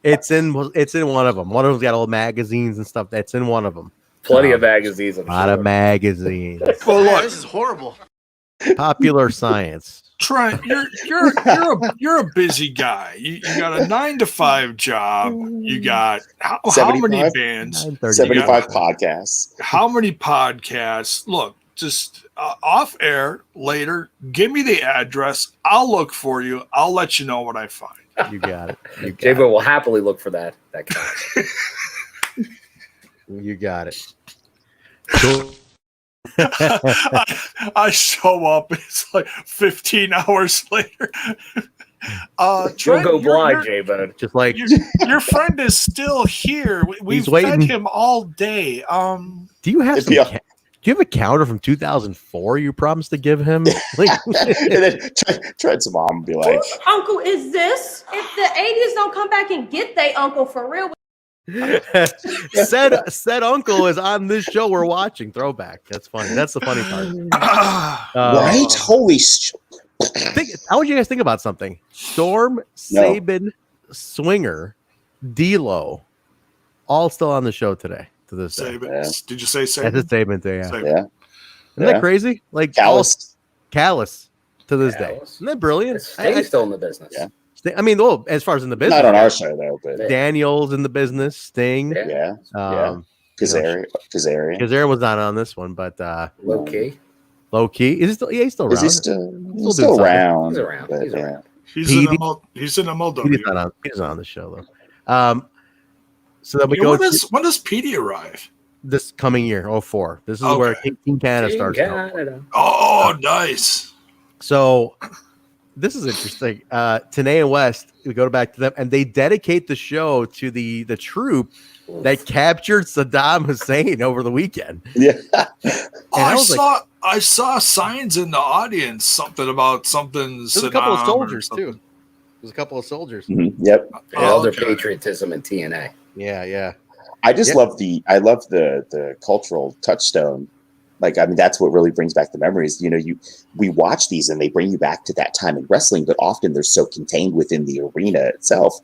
it's in one of them. One of them's got old magazines and stuff. That's in one of them. Plenty of magazines. A lot of magazines. Well, look, This is horrible. Popular Science. Trent, you're a busy guy. You got a 9-to-5 job. You got how many bands? 75 podcasts. How many podcasts? Look, just off air later. Give me the address. I'll look for you. I'll let you know what I find. You got it. Jacob will happily look for that calendar. You got it. I show up. It's like 15 hours later. You'll Trent, go blind, J-Bone. Just like your friend is still here. We've fed him all day. do you have some? Do you have a calendar from 2004 you promised to give him? Like, And then Trent's mom would be like, Uncle is this? If the 80s don't come back and get they uncle for real. said uncle is on this show we're watching. Throwback. That's funny. That's the funny part. right? Holy shit. I want you guys think about something. Storm, Sabin, Swinger, D-Lo, all still on the show today. To this day. Sabin. Yeah. Did you say Sabin? That's a Sabin thing. Yeah. Sabin. Yeah. Isn't that crazy? Like Callous. Callous to this day. Isn't that brilliant? He's still in the business. Yeah. I mean, well, as far as in the business, Not on our show though, but Daniel's in the business. Sting, yeah. Kazarian was not on this one, but Low key. low key. Is he still? Yeah, he's still around. Is he Still still doing around? He's around. but, He's around. He's in MLW. He's not on the show though. So then we go. When does PD arrive? This coming year, 04. This is where Team Canada starts. Oh, nice. So this is interesting. TNA and West, we go back to them, and they dedicate the show to the troop that captured Saddam Hussein over the weekend. Yeah. I saw signs in the audience, something about something. There's a couple of soldiers too. There's a couple of soldiers. Mm-hmm. Yep. Elder patriotism in TNA. Yeah. I just love the cultural touchstone. Like, I mean, that's what really brings back the memories. You know, we watch these and they bring you back to that time in wrestling, but often they're so contained within the arena itself,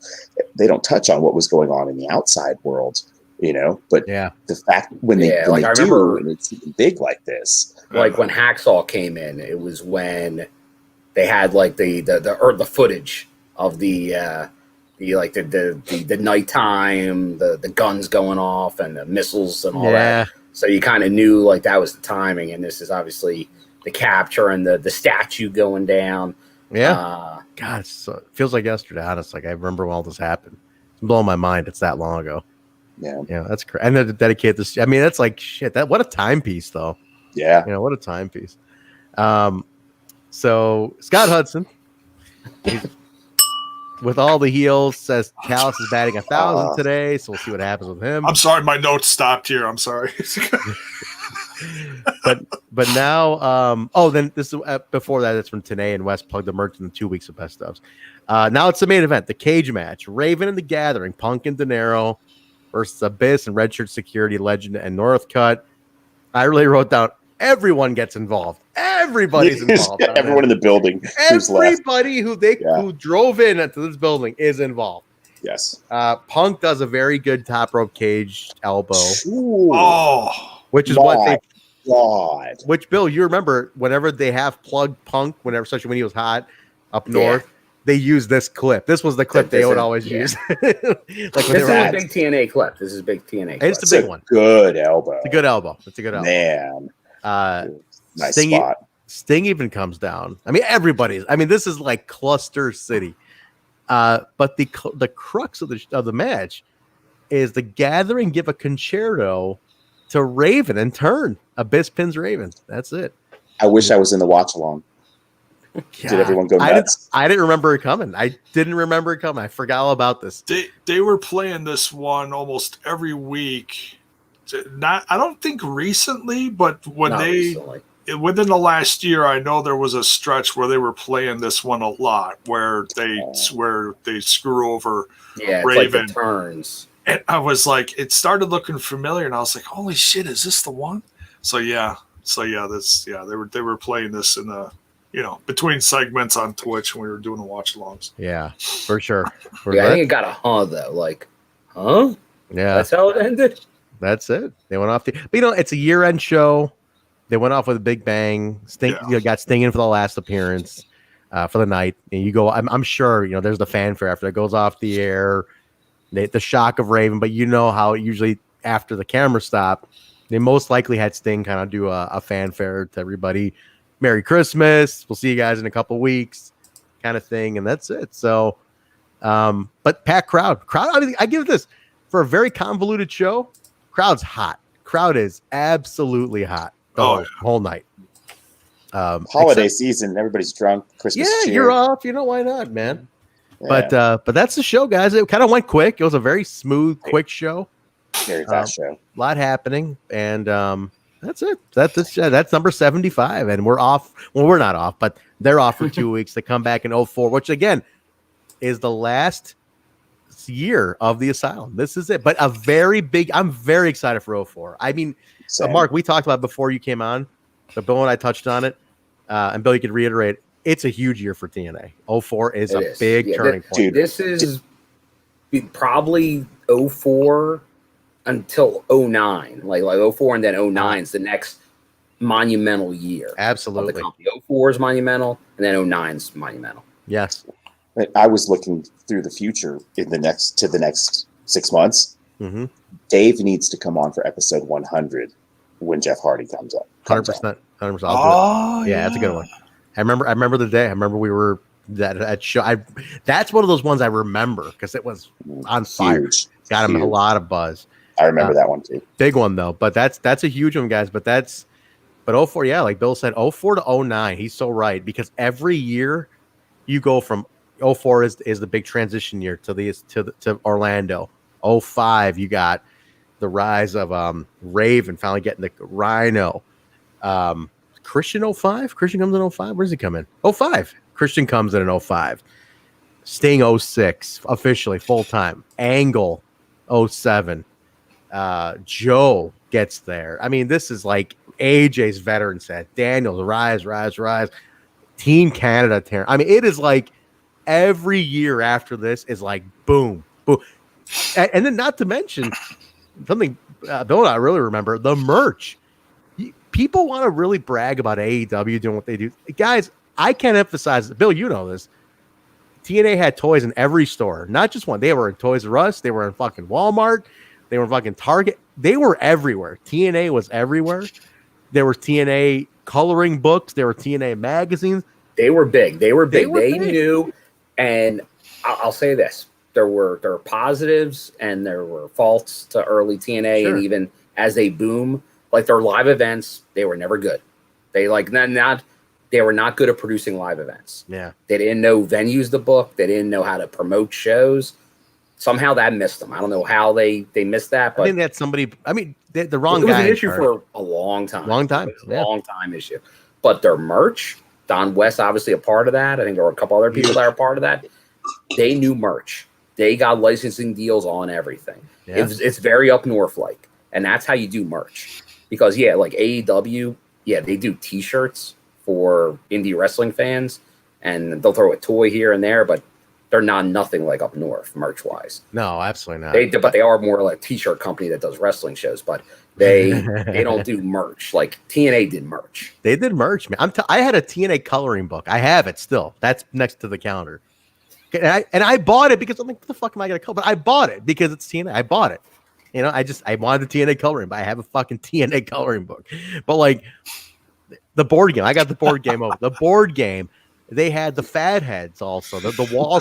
they don't touch on what was going on in the outside world. You know, but the fact when they do, and it's big like this. Like when Hacksaw came in, it was when they had like the footage of the nighttime, the guns going off and the missiles and all that. So you kind of knew like that was the timing, and this is obviously the capture and the statue going down. Yeah. God, it feels like yesterday. Honestly, like I remember when all this happened. It's blowing my mind. It's that long ago. Yeah. Yeah, that's correct. And then to dedicate this, I mean, that's like shit. What a timepiece, though. Yeah. You know, what a timepiece. So Scott Hudson, with all the heels, says Callis is batting 1,000 today, so we'll see what happens with him. I'm sorry, my notes stopped here. I'm sorry. but now, then this is before that. It's from TNA and West plugged the merch in the 2 weeks of best ofs. Now it's the main event, the cage match: Raven and the Gathering, Punk and De Niro versus Abyss and Redshirt Security, Legend and Northcutt. I really wrote down everyone gets involved. Everybody's involved. Everyone in the building. Everybody who drove in to this building is involved. Yes. Punk does a very good top rope cage elbow. Ooh. Oh, which is what they. God. Which, Bill, you remember whenever they have plugged Punk, especially when he was hot up north, they use this clip. This was the clip they would always use. This is a big TNA clip. This is a big TNA clip. It's a big one. Good elbow. It's a good elbow. It's a good elbow. Man. Nice Sting, spot. Sting even comes down. I mean, everybody's. I mean, this is like cluster city. But the crux of the match is the Gathering give a concerto to Raven and turn. Abyss pins Raven. That's it. I wish I was in the watch along. Did everyone go nuts? I didn't remember it coming. I forgot all about this. They were playing this one almost every week. I don't think recently, but within the last year, I know there was a stretch where they were playing this one a lot, where they screw over Raven. It's like the turns. And I was like, it started looking familiar, and I was like, "Holy shit, is this the one?" They were playing this in the between segments on Twitch when we were doing the watch-alongs. Yeah, for sure. I think it got a though. Like, huh? Yeah, that's how it ended. That's it. They went off but it's a year-end show. They went off with a big bang. Sting, got Sting in for the last appearance for the night. And you go, I'm sure there's the fanfare after it goes off the air. The shock of Raven, but how usually after the camera stop, they most likely had Sting kind of do a fanfare to everybody. Merry Christmas. We'll see you guys in a couple weeks, kind of thing. And that's it. So, but packed crowd. I mean, I give this for a very convoluted show. Crowd's hot. Crowd is absolutely hot the whole night. Holiday season. Everybody's drunk. Christmas. Yeah, cheer. You're off. Why not, man? Yeah. But that's the show, guys. It kind of went quick. It was a very smooth, quick show. Very fast show. A lot happening, and that's it. That's number 75, and we're off. Well, we're not off, but they're off for 2 weeks. They come back in 04, which again is the last year of the Asylum. This is it. But I'm very excited for 04. I mean, Mark, we talked about it before you came on, but Bill and I touched on it, and Bill, you could reiterate. It's a huge year for TNA. 04 is a big turning point. Dude, this is probably 04 until 09. Like 04 and then 09 is the next monumental year. Absolutely. 04 is monumental, and then 09 is monumental. Yes. I was looking through the future in the next 6 months. Mm-hmm. Dave needs to come on for episode 100 when Jeff Hardy comes up. 100%. 100%. Oh, yeah, that's a good one. I remember the day. I remember we were at show. That's one of those ones I remember because it was on fire. Huge. Got him a lot of buzz. I remember that one too. Big one though. But that's a huge one, guys. But 04, yeah, like Bill said, 04 to 09. He's so right because every year you go from 04 is the big transition year to Orlando. 05, you got the rise of Raven finally getting the Rhino. Christian 05? Christian comes in 05? Where does he come in? 05. Christian comes in 05. Sting 06, officially full-time. Angle 07. Joe gets there. I mean, this is like AJ's veteran set. Daniels, rise. Team Canada, I mean, it is like every year after this is like boom, boom. And then not to mention something Bill and I really remember, the merch. People want to really brag about AEW doing what they do. Guys, I can't emphasize it. Bill, you know this. TNA had toys in every store, not just one. They were in Toys R Us. They were in fucking Walmart. They were in fucking Target. They were everywhere. TNA was everywhere. There were TNA coloring books. There were TNA magazines. They were big. They knew. And I'll say this. there were positives and there were faults to early TNA, Sure. and even as they boom, like their live events, they were never good. They like they were not good at producing live events. Yeah. They didn't know venues to book. They didn't know how to promote shows. Somehow that missed them. I don't know how they missed that, but I think that's somebody. I mean, the wrong it was guy. an issue for a long time. Long time. It was a long time issue. But their merch, Don West obviously a part of that. I think there were a couple other people that are part of that. They knew merch. They got licensing deals on everything. Yeah. It's very up north like, and that's how you do merch. Because like AEW, they do T-shirts for indie wrestling fans, and they'll throw a toy here and there, but they're nothing like up north merch wise. No, absolutely not. But they are more like a T-shirt company that does wrestling shows, but they don't do merch like TNA did merch. They did merch, man. I had a TNA coloring book. I have it still. That's next to the counter. And I bought it because I'm like, what the fuck am I gonna color? But I bought it because it's TNA. I bought it. You know, I wanted the TNA coloring, but I have a fucking TNA coloring book. But like the board game, I got the board game over. The board game, they had the fat heads also. The wall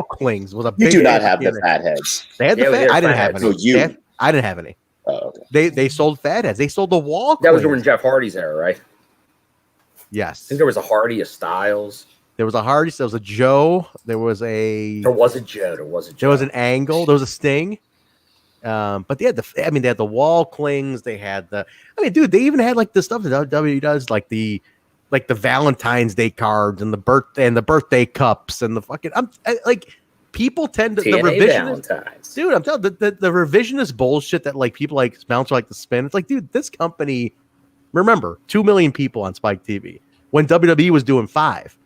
clings was a big. You do not have the fat heads. They had the fat. I didn't have any. No, I didn't have any. Oh, okay. They sold fat heads. They sold the wall. That was during Jeff Hardy's era, right? Yes. I think there was a Hardy, a Styles. There was a Hardy. There was a Joe. There was a Joe. There was an Angle. There was a Sting. But they had they had the wall clings. They had dude, they even had like the stuff that WWE does, like the Valentine's Day cards and the birthday cups and the fucking. People tend to TNA the revisionist. Valentine's. Dude, I'm telling the revisionist bullshit that like people like bounce like the spin. It's like, dude, this company. Remember, 2 million people on Spike TV when WWE was doing 5.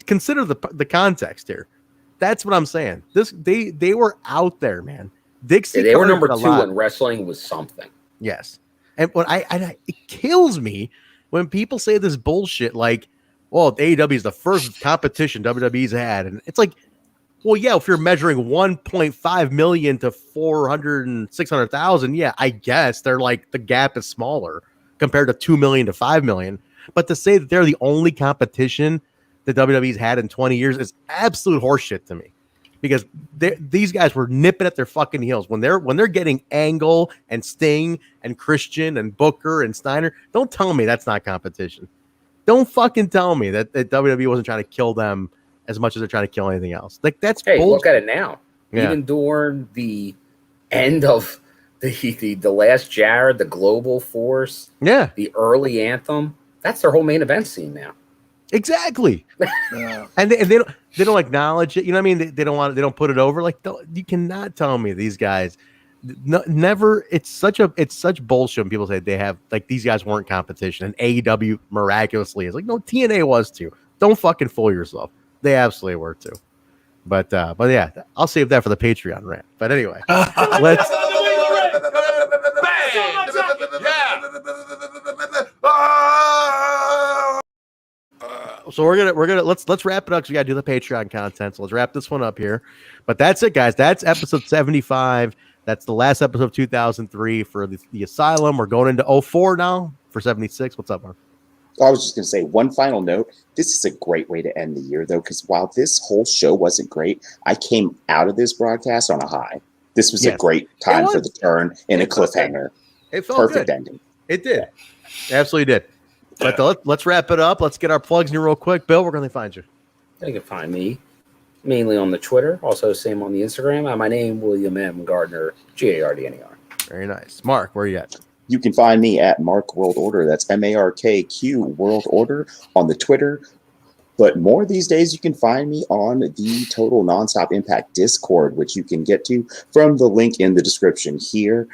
Consider the context here. That's what I'm saying. They were out there, man. Dixie, they were number 2 when wrestling was something. Yes, and when it kills me when people say this bullshit like, "Well, AEW is the first competition WWE's had," and it's like, well, yeah, if you're measuring 1.5 million to 400 and 600,000, yeah, I guess they're like the gap is smaller compared to 2 million to 5 million. But to say that they're the only competition that WWE's had in 20 years is absolute horseshit to me. Because these guys were nipping at their fucking heels when they're getting Angle and Sting and Christian and Booker and Steiner. Don't tell me that's not competition. Don't fucking tell me that WWE wasn't trying to kill them as much as they're trying to kill anything else. Like that's bullshit. Look at it now. Yeah. Even during the end of the last Jarrett, the Global Force, the early Anthem, that's their whole main event scene now. Exactly. Yeah. And they don't acknowledge it. You know what I mean? They don't put it over. Like, you cannot tell me these guys never. It's such bullshit when people say they have like these guys weren't competition and AEW miraculously is like, no, TNA was too. Don't fucking fool yourself. They absolutely were too. But yeah, I'll save that for the Patreon rant. But anyway, let's. So we're gonna let's wrap it up because we gotta do the Patreon content. So let's wrap this one up here. But that's it, guys. That's episode 75. That's the last episode of 2003 for the Asylum. We're going into 04 now for 76. What's up, Mark? I was just gonna say one final note. This is a great way to end the year, though, because while this whole show wasn't great, I came out of this broadcast on a high. This was a great time for the turn and a cliffhanger. It felt perfect good. ending. It did. It absolutely did. But let's wrap it up. Let's get our plugs in here real quick. Bill, where can they find you? They can find me mainly on the Twitter. Also, same on the Instagram. My name, William M. Gardner, Gardner. Very nice. Mark, where are you at? You can find me at Mark World Order. That's MARKQ World Order on the Twitter. But more these days, you can find me on the Total Nonstop Impact Discord, which you can get to from the link in the description here.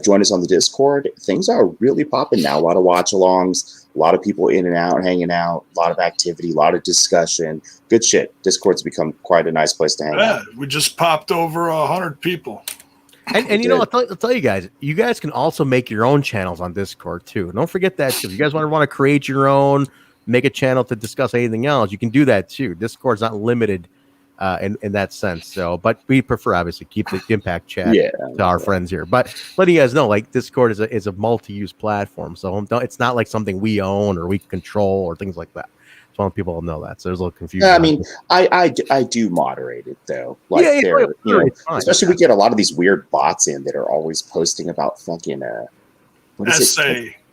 Join us on the Discord. Things are really popping now. A lot of watch-alongs, a lot of people in and out, hanging out, a lot of activity, a lot of discussion. Good shit. Discord's become quite a nice place to hang out. We just popped over 100 people. And you know, I'll tell you guys can also make your own channels on Discord too. Don't forget that too. If you guys want to create your own, make a channel to discuss anything else, you can do that too. Discord's not limited in that sense. So, but we prefer obviously keep the Impact chat to our friends here. But letting you guys know, like Discord is a multi-use platform, so it's not like something we own or we control or things like that. Just want people to know that. So there's a little confusion. I mean, I do moderate it though. Like especially we get a lot of these weird bots in that are always posting about fucking what is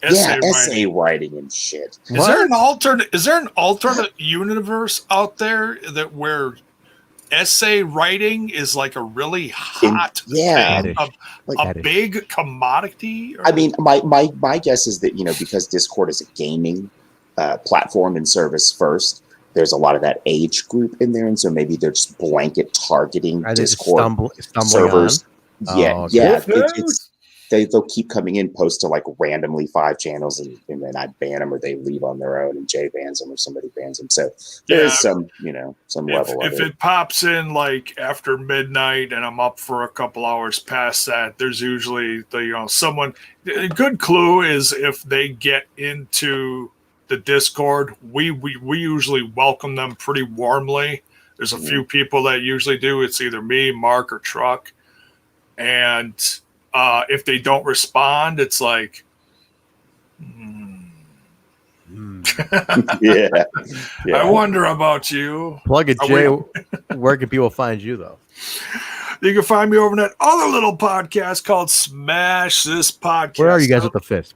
essay writing and shit. Is there an alternate universe out there that where essay writing is like a really hot thing, a big commodity? I mean, my guess is that, because Discord is a gaming platform and service first, there's a lot of that age group in there, and so maybe they're just blanket targeting Discord servers. They'll keep coming in, post to like randomly 5 channels, and then I ban them or they leave on their own, and Jay bans them or somebody bans them. So there's some level of it. If it pops in like after midnight and I'm up for a couple hours past that, there's usually someone. A good clue is if they get into the Discord, we usually welcome them pretty warmly. There's a few people that usually do. It's either me, Mark, or Truck, and if they don't respond, it's like, I wonder about you. Plug it, Jay. Where can people find you, though? You can find me over in that other little podcast called Smash This Podcast. Where are you guys with the fist?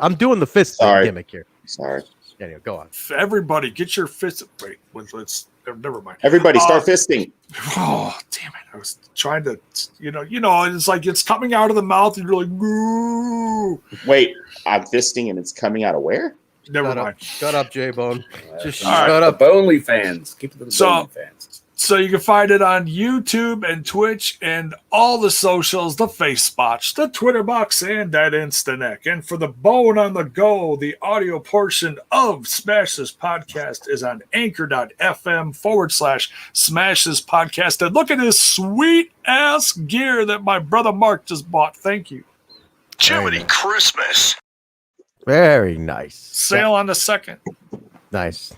I'm doing the fist gimmick here. Sorry. Anyway, go on. Everybody, get your fist. Wait, let's. Never mind. Everybody, start fisting. Oh, damn it! I was trying to, it's like it's coming out of the mouth, and you're like, "Goo." Wait, I'm fisting, and it's coming out of where? Never mind. Shut up, J-Bone. Just shut up, Bonely fans. Keep it to the Bonely fans. So you can find it on YouTube and Twitch and all the socials, the Facebooks, the Twitter box, and that Instaneck. And for the bone on the go, the audio portion of Smash This Podcast is on anchor.fm/Smash This Podcast. And look at this sweet ass gear that my brother Mark just bought. Thank you. Jiminy Christmas. Very nice. Sale on the 2nd. Nice.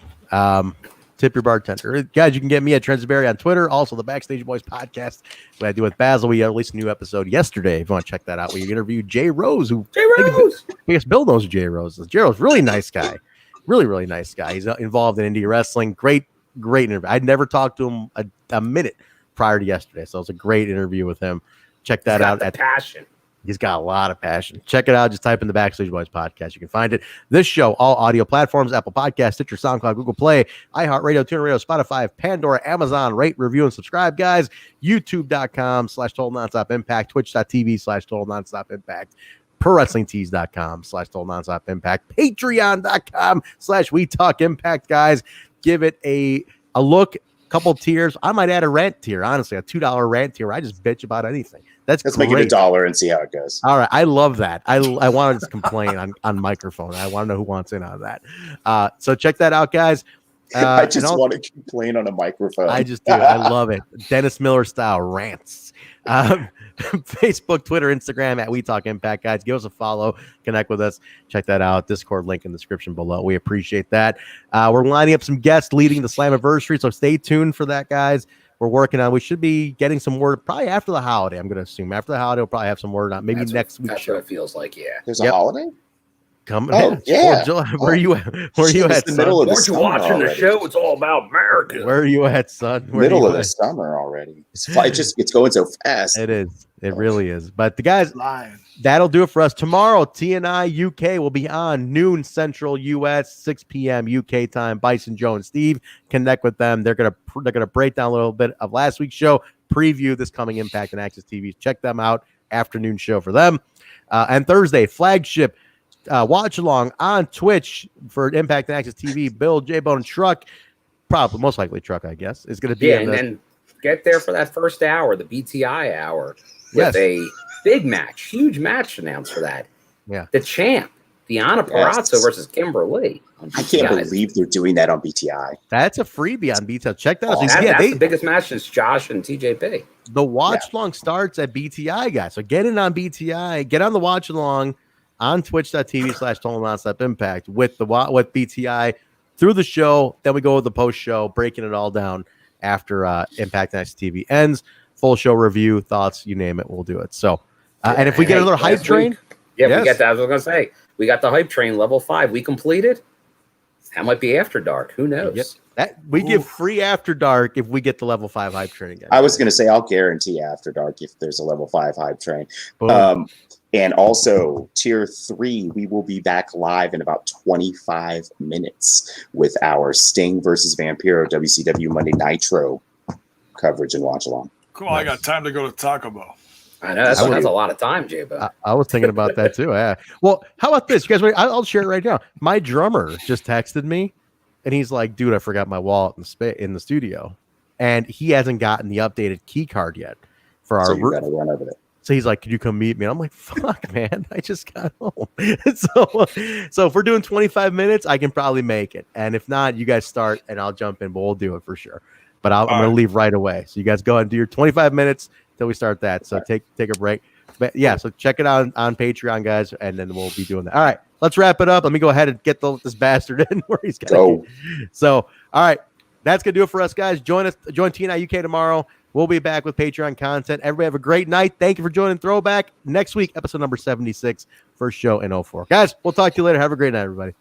Tip your bartender. Guys, you can get me at Transberry on Twitter. Also, the Backstage Boys podcast, what I do with Basil. We released a new episode yesterday. If you want to check that out, we interviewed Jay Rose. I guess Bill knows who Jay Rose is. Jay Rose, really nice guy. Really, really nice guy. He's involved in indie wrestling. Great interview. I'd never talked to him a minute prior to yesterday, so it was a great interview with him. Check that out. Passion. He's got a lot of passion. Check it out. Just type in the Backstage Boys podcast. You can find it. This show, all audio platforms, Apple Podcasts, Stitcher, SoundCloud, Google Play, iHeartRadio, TuneIn Radio, Spotify, Pandora, Amazon. Rate, review, and subscribe, guys. YouTube.com/Total Nonstop Impact, Twitch.tv/Total Nonstop Impact, ProWrestlingTees.com/Total Nonstop Impact, Patreon.com/We Talk Impact, guys. Give it a look. Couple tiers. I might add a rant tier, honestly, a $2 rant tier. I just bitch about anything. Let's make it $1 and see how it goes. All right. I love that. I want to just complain on microphone. I want to know who wants in on that. So check that out, guys. I just want to complain on a microphone. I just do. I love it. Dennis Miller style rants. Facebook, Twitter, Instagram at We Talk Impact, guys. Give us a follow. Connect with us. Check that out. Discord link in the description below. We appreciate that. We're lining up some guests leading the Slammiversary, so stay tuned for that, guys. We're working on. We should be getting some word probably after the holiday. I'm going to assume after the holiday we'll probably have some word on maybe next week. That's what it feels like. Yeah. There's a holiday. Coming. Oh, yeah. Where are you at? Where are you at, son? Aren't you watching the show? It's all about America. Where are you at, son? Middle of the summer already. It's going so fast. It is. It really is. But the guys, that'll do it for us. Tomorrow, TNI UK will be on noon Central US, 6 p.m. UK time. Bison, Joe, and Steve. Connect with them. They're gonna break down a little bit of last week's show, preview this coming Impact and Access TV. Check them out. Afternoon show for them. And Thursday, flagship watch along on Twitch for Impact and Access TV. Bill, J-Bone, and Truck, probably most likely Truck, I guess, is going to be. Yeah, and then get there for that first hour, the BTI hour, with a big match, huge match announced for that. Yeah, the champ, Deonna Purrazzo versus Kimberly. I can't believe they're doing that on BTI. That's a freebie on BTI. Check that out. That's the biggest match since Josh and TJP. The watch along starts at BTI, guys. So get in on BTI. Get on the watch along on twitch.tv/Total Nonstop Impact with BTI through the show. Then we go with the post show, breaking it all down after Impact Next TV ends. Full show review, thoughts, you name it, we'll do it. So, and if we get another hype train, we got that. I was going to say, we got the hype train level 5. We completed That might be After Dark. Who knows? Yep. That we give free After Dark if we get the level 5 hype train again. I was going to say I'll guarantee After Dark if there's a level 5 hype train. Boom. And also tier 3, we will be back live in about 25 minutes with our Sting versus Vampiro WCW Monday Nitro coverage and watch along. Cool. I got time to go to Taco Bell. I know that's a lot of time, J-Bo. I was thinking about that too. Yeah. Well, how about this? You guys, I'll share it right now. My drummer just texted me, and he's like, "Dude, I forgot my wallet in the studio," and he hasn't gotten the updated key card yet for our. So you gotta run over there. So he's like, "Could you come meet me?" And I'm like, "Fuck, man, I just got home." so if we're doing 25 minutes, I can probably make it. And if not, you guys start, and I'll jump in. But we'll do it for sure. But I'm going to leave right away. So you guys go and do your 25 minutes till we start that. So take a break. But yeah, so check it out on Patreon, guys, and then we'll be doing that. All right, let's wrap it up. Let me go ahead and get this bastard in where he's going. So, all right, that's going to do it for us, guys. Join TNI UK tomorrow. We'll be back with Patreon content. Everybody have a great night. Thank you for joining Throwback. Next week, episode number 76, first show in 04. Guys, we'll talk to you later. Have a great night, everybody.